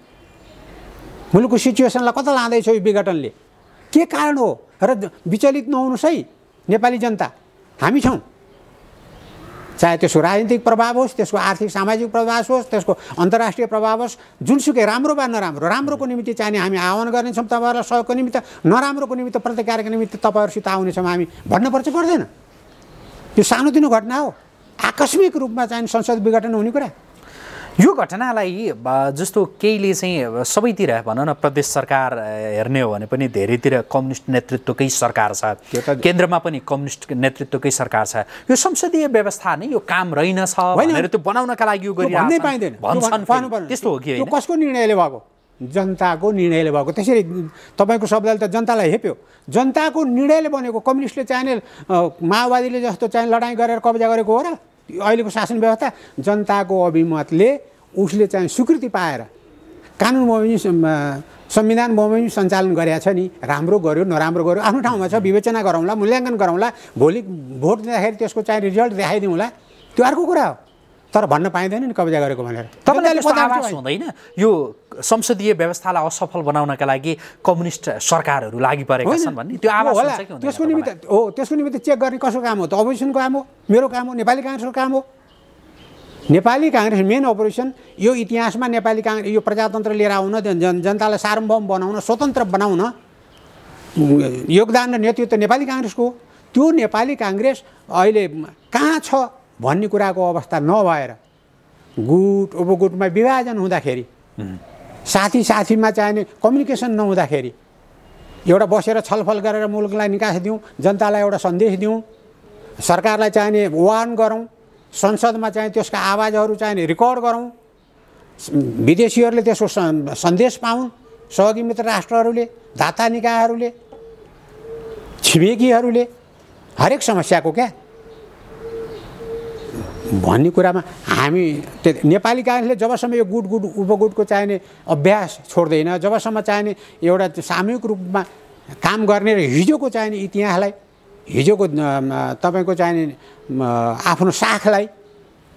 मुलुकको सिचुएसनलाई कता लाँदैछ यो विघटनले? के कारण हो? र विचलित नहुनुहोस् है नेपाली जनता, हामी छौँ। चाहे त्यसको राजनीतिक प्रभाव होस्, त्यसको आर्थिक सामाजिक प्रभाव होस्, त्यसको अन्तर्राष्ट्रिय प्रभाव होस्, जुनसुकै राम्रो वा नराम्रो, राम्रोको निमित्त चाहिने हामी आह्वान गर्नेछौँ तपाईँहरूलाई सहयोगको निमित्त, नराम्रोको निमित्त प्रतिकारको निमित्त तपाईँहरूसित आउनेछौँ हामी भन्नुपर्छ पर्दैन? यो सानोतिनो घटना हो, आकस्मिक रूपमा चाहिँ संसद विघटन हुने कुरा। यो घटनालाई जस्तो केहीले चाहिँ सबैतिर भनौँ न, प्रदेश सरकार हेर्ने हो भने पनि धेरैतिर कम्युनिस्ट नेतृत्वकै सरकार छ, केन्द्रमा पनि कम्युनिस्ट नेतृत्वकै सरकार छ। यो संसदीय व्यवस्था नै यो काम रहेनछ भनेर त्यो बनाउनका लागि यो गरिरहेको भन्छन्। त्यस्तो हो कि होइन? कसको निर्णयले भएको? जनताको निर्णयले भएको। त्यसरी तपाईँको शब्दले त जनतालाई हेप्यो। जनताको निर्णयले बनेको। कम्युनिस्टले चाहिने माओवादीले जस्तो चाहिँ लडाइँ गरेर कब्जा गरेको हो र अहिलेको शासन व्यवस्था? जनताको अभिमतले उसले चाहिँ स्वीकृति पाएर कानुन बमोजिम संविधान बमोजिम सञ्चालन गरेको छ नि। राम्रो गर्यो नराम्रो गर्यो आफ्नो ठाउँमा छ, विवेचना गरौँला, मूल्याङ्कन गरौँला, भोलि भोट दिँदाखेरि त्यसको चाहिँ रिजल्ट देखाइदिउँला, त्यो अर्को कुरा हो। तर भन्न पाइँदैन नि कब्जा गरेको भनेर। तपाईँले आभास हुँदैन यो संसदीय व्यवस्थालाई असफल बनाउनका लागि कम्युनिस्ट सरकारहरू लागि परेका छन् भन्ने त्यो आभास हुन्छ कि हुँदैन? त्यसको निमित्त हो, त्यसको निमित्त चेक गर्ने कसको काम हो त? अपोजिसनको काम हो, मेरो काम हो, नेपाली काङ्ग्रेसको काम हो। नेपाली काङ्ग्रेस मेन अपोजिसन यो इतिहासमा नेपाली काङ्ग्रेस यो प्रजातन्त्र लिएर आउन, जनतालाई सार्वभौम बनाउन, स्वतन्त्र बनाउन योगदान र नेतृत्व नेपाली काङ्ग्रेसको हो। त्यो नेपाली काङ्ग्रेस अहिले कहाँ छ भन्ने कुराको अवस्था नभएर गुट उपगुटमा विभाजन हुँदाखेरि, साथी साथीमा चाहिने कम्युनिकेसन नहुँदाखेरि एउटा बसेर छलफल गरेर मुलुकलाई निकास दिउँ, जनतालाई एउटा सन्देश दिउँ, सरकारलाई चाहिने वार्न गरौँ, संसदमा चाहिँ त्यसका आवाजहरू चाहिने रेकर्ड गरौँ, विदेशीहरूले त्यसको सन्देश पाउन्, सहयोगी मित्र राष्ट्रहरूले, दाता निकायहरूले, छिमेकीहरूले, हरेक समस्याको क्या भन्ने कुरामा हामी नेपाली काङ्ग्रेसले जबसम्म यो गुट उपगुटको चाहिने अभ्यास छोड्दैन, जबसम्म चाहिने एउटा सामूहिक रूपमा काम गर्ने र हिजोको चाहिने इतिहासलाई, हिजोको तपाईँको चाहिने आफ्नो साखलाई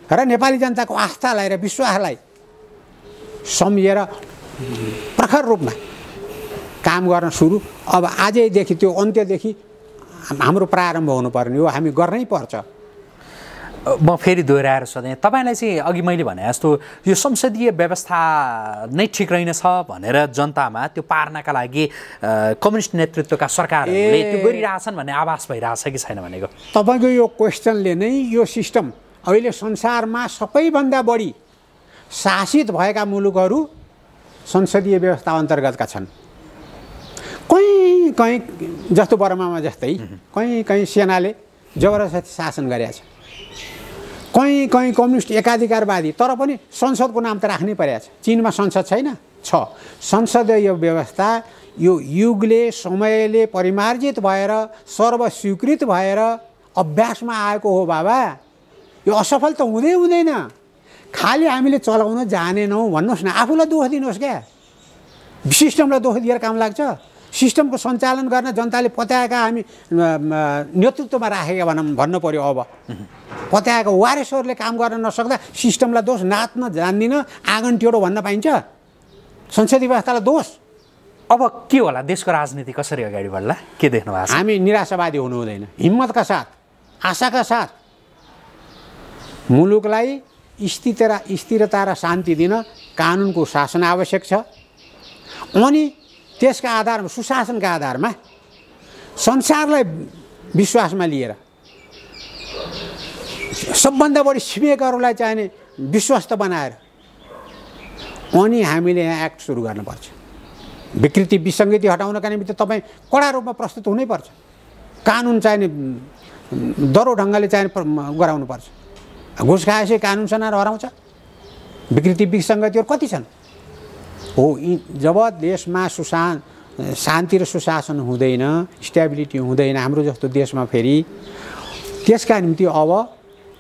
र नेपाली जनताको आस्थालाई र विश्वासलाई सम्झेर प्रखर रूपमा काम गर्न सुरु अब आजैदेखि त्यो अन्त्यदेखि हाम्रो प्रारम्भ हुनुपर्ने हो, हामी गर्नै पर्छ। म फेरि दोहोऱ्याएर सोधेँ, तपाईँलाई चाहिँ अघि मैले भने जस्तो यो संसदीय व्यवस्था नै ठिक रहेनछ भनेर जनतामा त्यो पार्नका लागि कम्युनिस्ट नेतृत्वका सरकारहरूले त्यो गरिरहेछन् भन्ने आभास भइरहेछ कि छैन भनेको? तपाईँको यो क्वेसनले नै यो सिस्टम अहिले संसारमा सबैभन्दा बढी शासित भएका मुलुकहरू संसदीय व्यवस्था अन्तर्गतका छन्। कहीँ कहीँ जस्तो बर्मामा जस्तै कहीँ कहीँ सेनाले जबरजस्ती शासन गरेको छ। कहीँ कहीँ कम्युनिस्ट एकाधिकारवादी, तर पनि संसदको नाम त राख्नै परेको छ। चीनमा संसद छैन, छ। संसदीय व्यवस्था यो युगले समयले परिमार्जित भएर सर्वस्वीकृत भएर अभ्यासमा आएको हो बाबा। यो असफल त हुँदै हुँदैन। खालि हामीले चलाउन जानेनौँ भन्नुहोस् न, आफूलाई दोष दिनुहोस् क्या। सिस्टमलाई दोष दिएर काम लाग्छ? सिस्टमको सञ्चालन गर्न जनताले पत्याएका हामी नेतृत्वमा राखेका भन्नु पर्यो। अब पत्याएका वारिसहरूले काम गर्न नसक्दा सिस्टमलाई दोष, नाच्न जान्दिनँ, आँगन टेढो भन्न पाइन्छ? संसदीय व्यवस्थालाई दोष? अब के होला, देशको राजनीति कसरी अगाडि बढ्ला, के देख्नु भएको छ? हामी निराशावादी हुनु हुँदैन, हिम्मतका साथ, आशाका साथ मुलुकलाई स्थिरता र शान्ति दिन कानुनको शासन आवश्यक छ। अनि त्यसका आधारमा, सुशासनका आधारमा संसारलाई विश्वासमा लिएर सबभन्दा बढी छिमेकहरूलाई चाहिने विश्वस्त बनाएर अनि हामीले यहाँ एक्ट सुरु गर्नुपर्छ। विकृति विसङ्गति हटाउनका निमित्त तपाईँ कडा रूपमा प्रस्तुत हुनैपर्छ। कानुन चाहिने दरो ढङ्गले चाहिने गराउनुपर्छ। घुस खाएपछि कानुन सनार हराउँछ। विकृति विसङ्गतिहरू कति छन्? हो, जब देशमा शान्ति र सुशासन हुँदैन, स्टेबिलिटी हुँदैन हाम्रो जस्तो देशमा, फेरि त्यसका निम्ति अब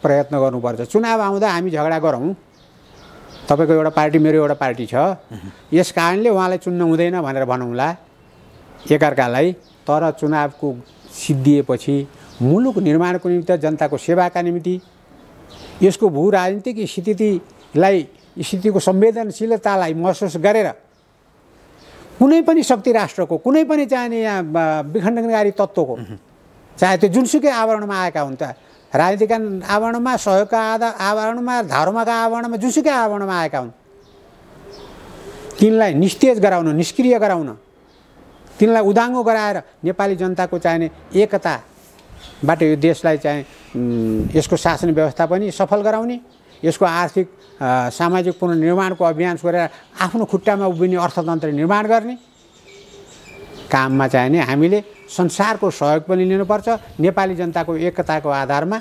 प्रयत्न गर्नुपर्छ। चुनाव आउँदा हामी झगडा गरौँ, तपाईँको एउटा पार्टी मेरो एउटा पार्टी छ, यस कारणले उहाँलाई चुन्न हुँदैन भनेर भनौँला एकअर्कालाई। तर चुनावको सिद्धिएपछि मुलुक निर्माणको निमित्त, जनताको सेवाका निम्ति, यसको भू राजनीतिक स्थितिको संवेदनशीलतालाई महसुस गरेर कुनै पनि शक्ति राष्ट्रको, कुनै पनि चाहिने यहाँ विखण्डनकारी तत्त्वको, चाहे त्यो जुनसुकै आवरणमा आएका हुन्, त राजनीतिका आवरणमा, सहयोगका आवरणमा, धर्मका आवरणमा, जुनसुकै आवरणमा आएका हुन्, तिनलाई निस्तेज गराउन, निष्क्रिय गराउन, तिनलाई उदाङ्गो गराएर नेपाली जनताको चाहिने एकताबाट यो देशलाई चाहिँ यसको शासन व्यवस्था पनि सफल गराउने, यसको आर्थिक सामाजिक पुनर्निर्माणको अभियान गरेर आफ्नो खुट्टामा उभिने अर्थतन्त्र निर्माण गर्ने काममा चाहिने हामीले संसारको सहयोग पनि लिनुपर्छ। नेपाली जनताको एकताको आधारमा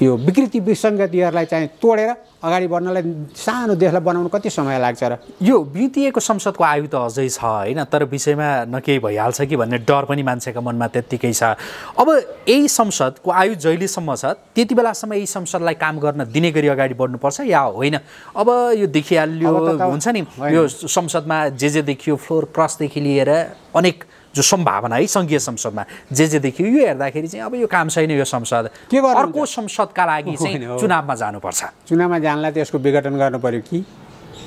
यो विकृति विसङ्गतिहरूलाई चाहिँ तोडेर अगाडि बढ्नलाई सानो देशलाई बनाउनु कति समय लाग्छ र? यो बितिएको संसदको आयु त अझै छ होइन, तर विषयमा न केही भइहाल्छ कि भन्ने डर पनि मान्छेका मनमा त्यत्तिकै छ। अब यही संसदको आयु जहिलेसम्म छ त्यति बेलासम्म यही संसदलाई काम गर्न दिने गरी अगाडि बढ्नुपर्छ या होइन? अब यो देखिहाल्यो, हुन्छ नि, यो संसदमा जे देखियो, फ्लोर क्रसदेखि लिएर अनेक जो सम्भावना है सङ्घीय संसदमा जे देखियो, यो हेर्दाखेरि चाहिँ अब यो काम छैन, यो संसद के गर्नु? अर्को संसदका लागि चाहिँ चुनावमा जानुपर्छ। चुनावमा जानलाई त यसको विघटन गर्नु पर्यो कि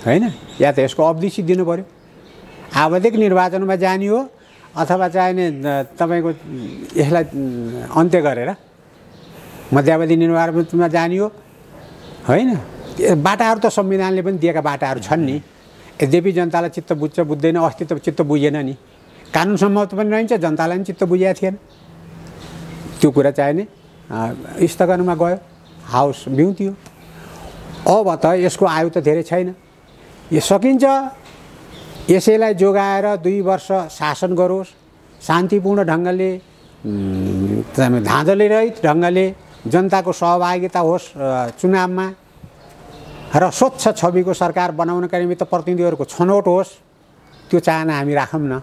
होइन, या त यसको अवधि सिद्धिनु पर्यो। आवधिक निर्वाचनमा जाने हो अथवा चाहिने तपाईँको यसलाई अन्त्य गरेर मध्यावधि निर्वाचनमा जाने हो, होइन? बाटाहरू त संविधानले पनि दिएका बाटाहरू छन् नि। यद्यपि जनतालाई चित्त बुझ्छ बुझ्दैन, अस्तित्व चित्त बुझेन नि, कानुन सम्मत पनि रहन्छ, जनतालाई पनि चित्त बुझेको थिएन। त्यो कुरा चाहिने स्थगनमा गयो, हाउस बिउतियो। अब त यसको आयु त धेरै छैन, यो सकिन्छ। यसैलाई जोगाएर 2 वर्ष शासन गरोस्, शान्तिपूर्ण ढङ्गले, धाँधली रहित ढङ्गले जनताको सहभागिता होस् चुनावमा, र स्वच्छ छविको सरकार बनाउनका निमित्त प्रतिनिधिहरूको छनौट होस्। त्यो चाहना हामी राखौँ न।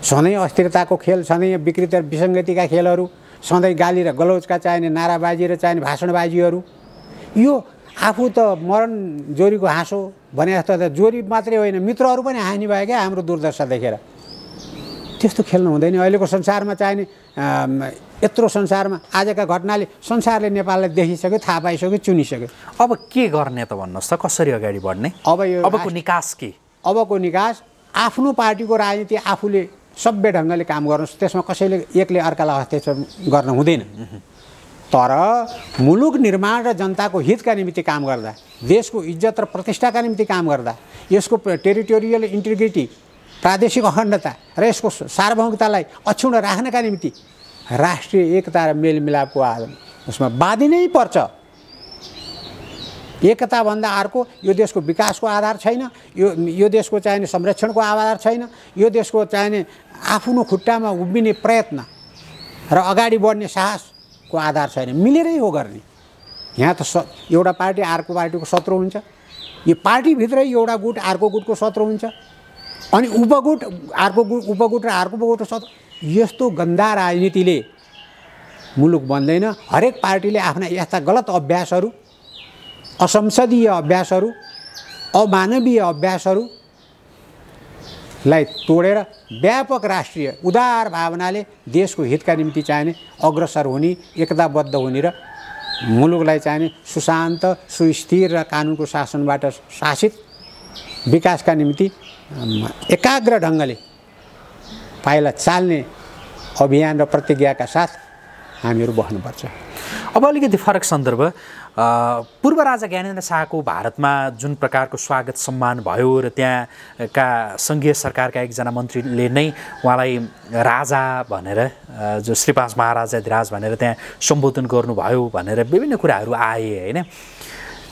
सधैँ अस्थिरताको खेल, सधैँ विकृति विसङ्गतिका खेलहरू, सधैँ गाली र गलौजका चाहिने नाराबाजी र चाहिने भाषणबाजीहरू, यो आफू त मरण जोरीको हाँसो भने जस्तो त जोरी मात्रै होइन, मित्रहरू पनि हानि भयो क्या हाम्रो दुर्दशा देखेर। त्यस्तो खेल्नु हुँदैन। अहिलेको संसारमा चाहिने यत्रो संसारमा आजका घटनाले संसारले नेपाललाई देखिसक्यो, थाहा पाइसक्यो, चुनिसक्यो। अब के गर्ने त भन्नुहोस् त, कसरी अगाडि बढ्ने? अबको निकास के? अबको निकास आफ्नो पार्टीको राजनीति आफूले सभ्य ढङ्गले काम गर्नुहोस्, त्यसमा कसैले एकले अर्कालाई हस्तक्षेप गर्न हुँदैन। तर मुलुक निर्माण र जनताको हितका निम्ति काम गर्दा, देशको इज्जत र प्रतिष्ठाका निम्ति काम गर्दा, यसको टेरिटोरियल इन्टिग्रिटी, प्रादेशिक अखण्डता र यसको सार्वभौमिकतालाई अक्षुण्ण राख्नका निम्ति राष्ट्रिय एकता र मेलमिलापको उसमा बाँधिनै पर्छ। एकताभन्दा अर्को यो देशको विकासको आधार छैन, यो देशको चाहिने संरक्षणको आधार छैन, यो देशको चाहिने आफ्नो खुट्टामा उभिने प्रयत्न र अगाडि बढ्ने साहसको आधार छैन। मिलेरै हो गर्ने। यहाँ त एउटा पार्टी अर्को पार्टीको शत्रु हुन्छ, यो पार्टीभित्रै एउटा गुट अर्को गुटको शत्रु हुन्छ, अनि उपगुट अर्को उपगुट र अर्को उपगुटको शत्रु। यस्तो गन्दा राजनीतिले मुलुक बन्दैन। हरेक पार्टीले आफ्ना यस्ता गलत अभ्यासहरू, असंसदीय अभ्यासहरू, अमानवीय अभ्यासहरूलाई तोडेर व्यापक राष्ट्रिय उदार भावनाले देशको हितका निम्ति चाहिने अग्रसर हुने, एकताबद्ध हुने र मुलुकलाई चाहिने सुशान्त, सुस्थिर र कानुनको शासनबाट शासित विकासका निम्ति एकाग्र ढङ्गले पाइला चाल्ने अभियान र प्रतिज्ञाका साथ हामीहरू बस्नुपर्छ। अब अलिकति फरक सन्दर्भ, पूर्व राजा ज्ञानेन्द्र शाहको भारतमा जुन प्रकारको स्वागत सम्मान भयो र त्यहाँका सङ्घीय सरकारका एकजना मन्त्रीले नै उहाँलाई राजा भनेर, जो श्रीपास महाराजाधिराज भनेर त्यहाँ सम्बोधन गर्नुभयो भनेर विभिन्न कुराहरू आए होइन।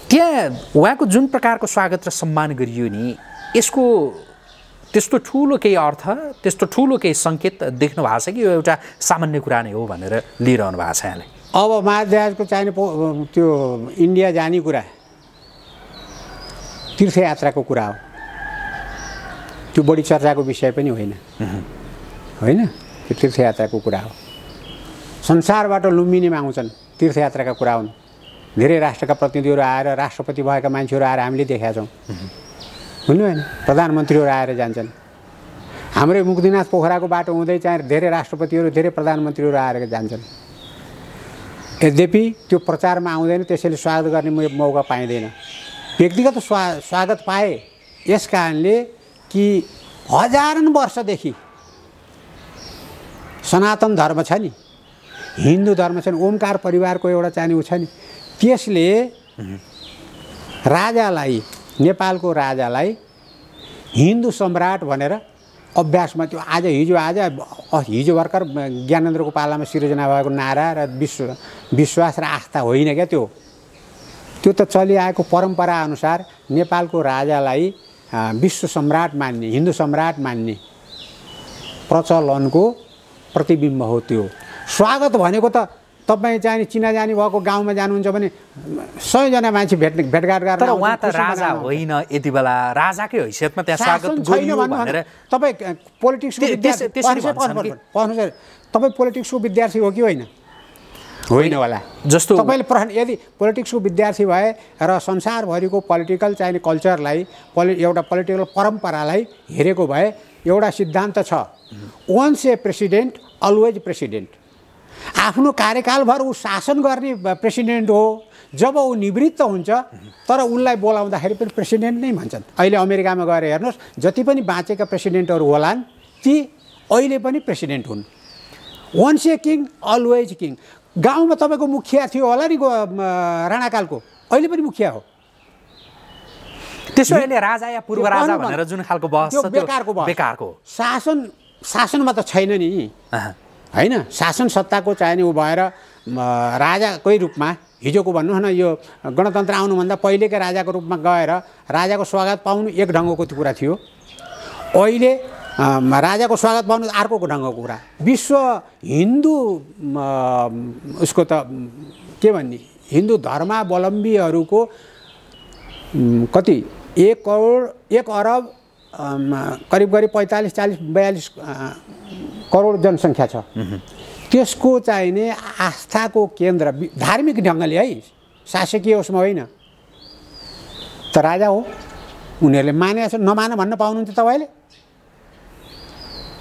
त्यहाँ उहाँको जुन प्रकारको स्वागत र सम्मान गरियो नि, यसको त्यस्तो ठुलो केही अर्थ, त्यस्तो ठुलो केही सङ्केत देख्नु भएको छ कि यो एउटा सामान्य कुरा नै हो भनेर लिइरहनु भएको छ यहाँले? अब महाराजको चाहिने त्यो इन्डिया जाने कुरा तीर्थयात्राको कुरा हो, त्यो बढी चर्चाको विषय पनि होइन होइन, त्यो तीर्थयात्राको कुरा हो। संसारबाट लुम्बिनीमा आउँछन्, तीर्थयात्राका कुरा हुन्। धेरै राष्ट्रका प्रतिनिधिहरू आएर, राष्ट्रपति भएका मान्छेहरू आएर हामीले देखेका छौँ, बुझ्नु भएन? प्रधानमन्त्रीहरू आएर जान्छन्। हाम्रै मुक्तिनाथ पोखराको बाटो हुँदै चाहिँ धेरै राष्ट्रपतिहरू, धेरै प्रधानमन्त्रीहरू आएर जान्छन्। यद्यपि त्यो प्रचारमा आउँदैन, त्यसैले स्वागत गर्ने मौका पाइँदैन। व्यक्तिगत स्वागत पाए यस कारणले कि हजारौँ वर्षदेखि सनातन धर्म छ नि, हिन्दू धर्म छ नि, ओमकार परिवारको एउटा चाहिने उ छ नि, त्यसले राजालाई, नेपालको राजालाई हिन्दू सम्राट भनेर अभ्यासमा त्यो हिजो भर्खर ज्ञानेन्द्रको पालामा सिर्जना भएको नारा र विश्वास र आस्था होइन क्या, त्यो त चलिआएको परम्परा अनुसार नेपालको राजालाई विश्व सम्राट मान्ने, हिन्दू सम्राट मान्ने प्रचलनको प्रतिबिम्ब हो त्यो। स्वागत भनेको त तपाईँ चाहिँ चिनाजानी भएको गाउँमा जानुहुन्छ भने 100 जना मान्छे भेटघाट गरेर, तर उहाँ त राजा होइन, यति बेला राजाकै हैसियतमा त्यहाँ स्वागत गरियो भनेर तपाईँ पोलिटिक्सको विद्यार्थी, तपाईँ पोलिटिक्सको विद्यार्थी हो कि होइन? होइन होला। जस्तो तपाईँले यदि पोलिटिक्सको विद्यार्थी भए र संसारभरिको पोलिटिकल चाहिने कल्चरलाई, एउटा पोलिटिकल परम्परालाई हेरेको भए एउटा सिद्धान्त छ, वन्स ए प्रेसिडेन्ट अलवेज प्रेसिडेन्ट। आफ्नो कार्यकालभर ऊ शासन गर्ने प्रेसिडेन्ट हो, जब ऊ निवृत्त हुन्छ तर उनलाई बोलाउँदाखेरि पनि प्रेसिडेन्ट नै भन्छन्। अहिले अमेरिकामा गएर हेर्नुहोस्, जति पनि बाँचेका प्रेसिडेन्टहरू होलान् ती अहिले पनि प्रेसिडेन्ट हुन्। वन्स ए किङ अलवेज किङ। गाउँमा तपाईँको मुखिया थियो होला नि राणाकालको, अहिले पनि मुखिया हो। त्यसो अहिले राजा या पूर्व राजा भनेर जुन खालको बहस छ त्यो बेकारको। शासनमा त छैन नि होइन, शासन सत्ताको चाहिने ऊ भएर राजाकै रूपमा, हिजोको भन्नुहोस् न, यो गणतन्त्र आउनुभन्दा पहिलेकै राजाको रूपमा गएर राजाको स्वागत पाउनु एक ढङ्गको कुरा थियो। अहिले राजाको स्वागत पाउनु अर्को ढङ्गको कुरा। विश्व हिन्दू उसको त के भन्ने, हिन्दू धर्मावलम्बीहरूको कति 1 अरब करिब 45-42 करोड जनसङ्ख्या छ। त्यसको चाहिने आस्थाको केन्द्र धार्मिक ढङ्गले है, शासकीय उसमा होइन त राजा हो। उनीहरूले माने नमान भन्न पाउनुहुन्छ तपाईँले?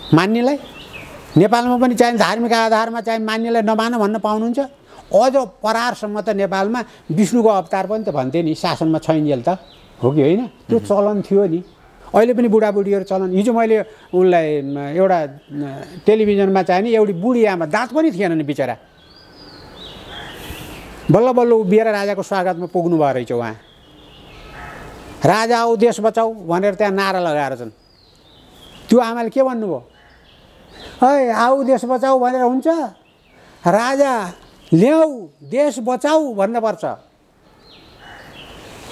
मान्नेलाई नेपालमा पनि चाहिने धार्मिक आधारमा चाहिँ मान्नेलाई नमान भन्न पाउनुहुन्छ? अझ परारसम्म त नेपालमा विष्णुको अवतार पनि त भन्थे नि, शासनमा छैन्जेल त हो कि होइन? त्यो चलन थियो नि। अहिले पनि बुढाबुढीहरू चलन। हिजो मैले उनलाई एउटा टेलिभिजनमा चाहिने एउटी बुढी आमा, दाँत पनि थिएन नि बिचरा, बल्ल बल्ल उभिएर राजाको स्वागतमा पुग्नु भयो रहेछ। उहाँ राजा आऊ देश बचाऊ भनेर त्यहाँ नारा लगाएर छन्। त्यो आमाले के भन्नुभयो? है आऊ देश बचाऊ भनेर हुन्छ? राजा ल्याऊ देश बचाऊ भन्नुपर्छ।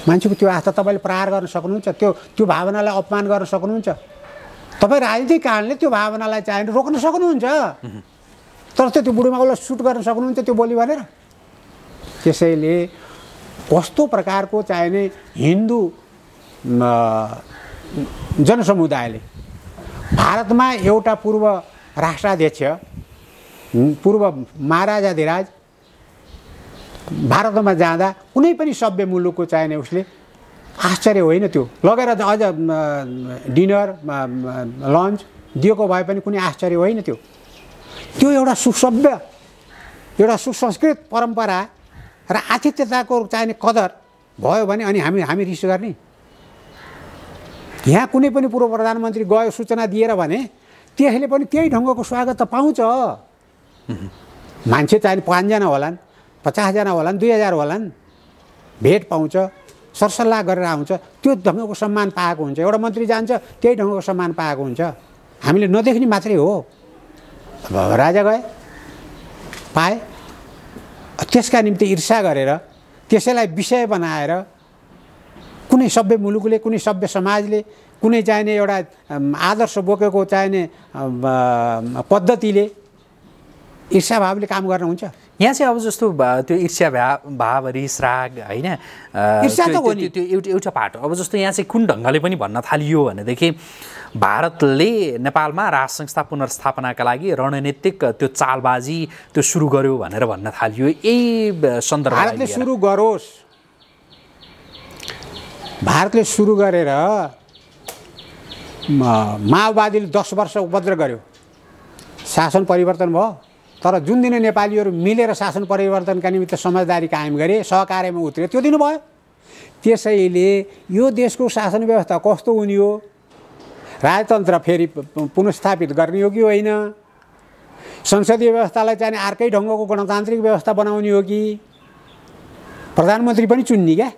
मान्छेको त्यो आस्था तपाईँले प्रहार गर्न सक्नुहुन्छ? त्यो भावनालाई अपमान गर्न सक्नुहुन्छ? तपाईँ राजनीतिक कारणले त्यो भावनालाई चाहिने रोक्न सक्नुहुन्छ, तर त्यो बुढीमा उसलाई सुट गर्न सक्नुहुन्छ त्यो बोली भनेर। त्यसैले कस्तो प्रकारको चाहिने हिन्दू जनसमुदायले भारतमा एउटा पूर्व राष्ट्राध्यक्ष पूर्व महाराजाधिराज भारतमा जाँदा कुनै पनि सभ्य मुलुकको चाहिने उसले आश्चर्य होइन त्यो लगेर अझ डिनर लन्च दिएको भए पनि कुनै आश्चर्य होइन त्यो एउटा सुसभ्य एउटा सुसंस्कृत परम्परा र आतिथ्यताको चाहिने कदर भयो भने अनि हामी रिस गर्ने यहाँ कुनै पनि पूर्व प्रधानमन्त्री गयो सूचना दिएर भने त्यसले पनि त्यही ढङ्गको स्वागत त पाउँछ मान्छे चाहिने 5 जना होलान् 50 जना होलान् 2000 होलान् भेट पाउँछ सरसल्लाह गरेर आउँछ त्यो ढङ्गको सम्मान पाएको हुन्छ एउटा मन्त्री जान्छ त्यही ढङ्गको सम्मान पाएको हुन्छ हामीले नदेख्ने मात्रै हो राजा गए पाए त्यसका निम्ति ईर्ष्या गरेर त्यसैलाई विषय बनाएर कुनै सभ्य मुलुकले कुनै सभ्य समाजले कुनै चाहिने एउटा आदर्श बोकेको चाहिने पद्धतिले ईर्ष्या भावले काम गर्न हुन्छ यहाँ चाहिँ अब जस्तो त्यो ईर्ष्या भाव रिस राग होइन ईर्ष्या त हो नि त्यो एउटा पार्ट हो अब जस्तो यहाँ चाहिँ कुन ढङ्गले पनि भन्न थालियो भनेदेखि भारतले नेपालमा राज संस्था पुनर्स्थापनाका लागि रणनीतिक त्यो चालबाजी त्यो सुरु गर्यो भनेर भन्न थालियो यही सन्दर्भमा भारतले सुरु गरोस् भारतले सुरु गरेर माओवादीले 10 वर्ष उपद्रव गर्यो शासन परिवर्तन भयो तर जुन दिन नेपालीहरू मिलेर शासन परिवर्तनका निमित्त समझदारी कायम गरे सहकार्यमा उत्रे त्यो दिन भयो त्यसैले यो देशको शासन व्यवस्था कस्तो हुने हो राजतन्त्र फेरि पुनर्स्थापित गर्ने हो कि होइन संसदीय व्यवस्थालाई चाहिँ अर्कै ढङ्गको गणतान्त्रिक व्यवस्था बनाउने हो कि प्रधानमन्त्री पनि चुन्ने क्या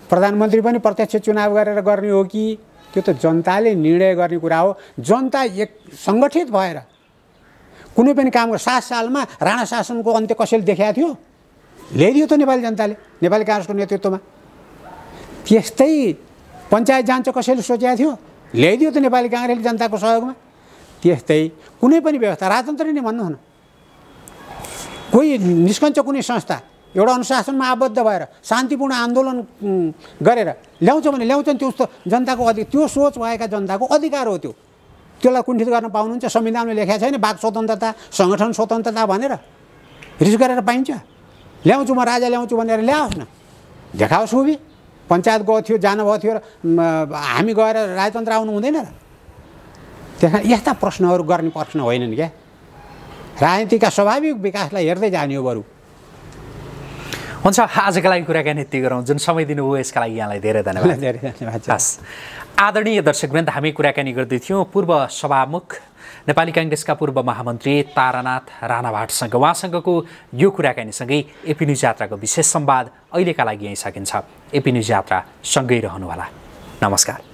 प्रधानमन्त्री पनि प्रत्यक्ष चुनाव गरेर गर्ने हो कि त्यो त जनताले निर्णय गर्ने कुरा हो जनता एक सङ्गठित भएर कुनै पनि काम 7 सालमा राणा शासनको अन्त्य कसैले देखाएको थियो ल्याइदियो त नेपाली जनताले नेपाली काङ्ग्रेसको नेतृत्वमा त्यस्तै पञ्चायत जान्छ कसैले सोचेको थियो ल्याइदियो त नेपाली काङ्ग्रेसले जनताको सहयोगमा त्यस्तै कुनै पनि व्यवस्था राजतन्त्र नै भन्नु हुन कोही निस्कन्छ कुनै संस्था एउटा अनुशासनमा आबद्ध भएर शान्तिपूर्ण आन्दोलन गरेर ल्याउँछ भने ल्याउँछन् त्यो जनताको त्यो सोच भएका जनताको अधिकार हो त्यसलाई कुण्ठित गर्न पाउनुहुन्छ संविधानमा लेखेको छैन वाक स्वतन्त्रता सङ्गठन स्वतन्त्रता भनेर रिस गरेर पाइन्छ ल्याउँछु म राजा ल्याउँछु भनेर ल्याओस् न देखाओस् खुबी पञ्चायत गएको थियो जानुभएको थियो र हामी गएर राजतन्त्र आउनु हुँदैन र त्यस यस्ता प्रश्नहरू गर्ने प्रश्न होइनन् क्या राजनीतिका स्वाभाविक विकासलाई हेर्दै जाने हो बरु हुन्छ आजका लागि कुराकानी यति गरौँ जुन समय दिनुभयो यसका लागि यहाँलाई धेरै धन्यवाद धेरै धन्यवाद हस् आदरणीय दर्शकवृन्द हामी कुराकानी गर्दैथ्यौँ पूर्व सभामुख नेपाली काङ्ग्रेसका पूर्व महामन्त्री तारानाथ राणाभाटसँग उहाँसँगको यो कुराकानीसँगै एपी न्युज यात्राको विशेष संवाद अहिलेका लागि यहीँ सकिन्छ एपी न्युज यात्रा सँगै रहनुहोला नमस्कार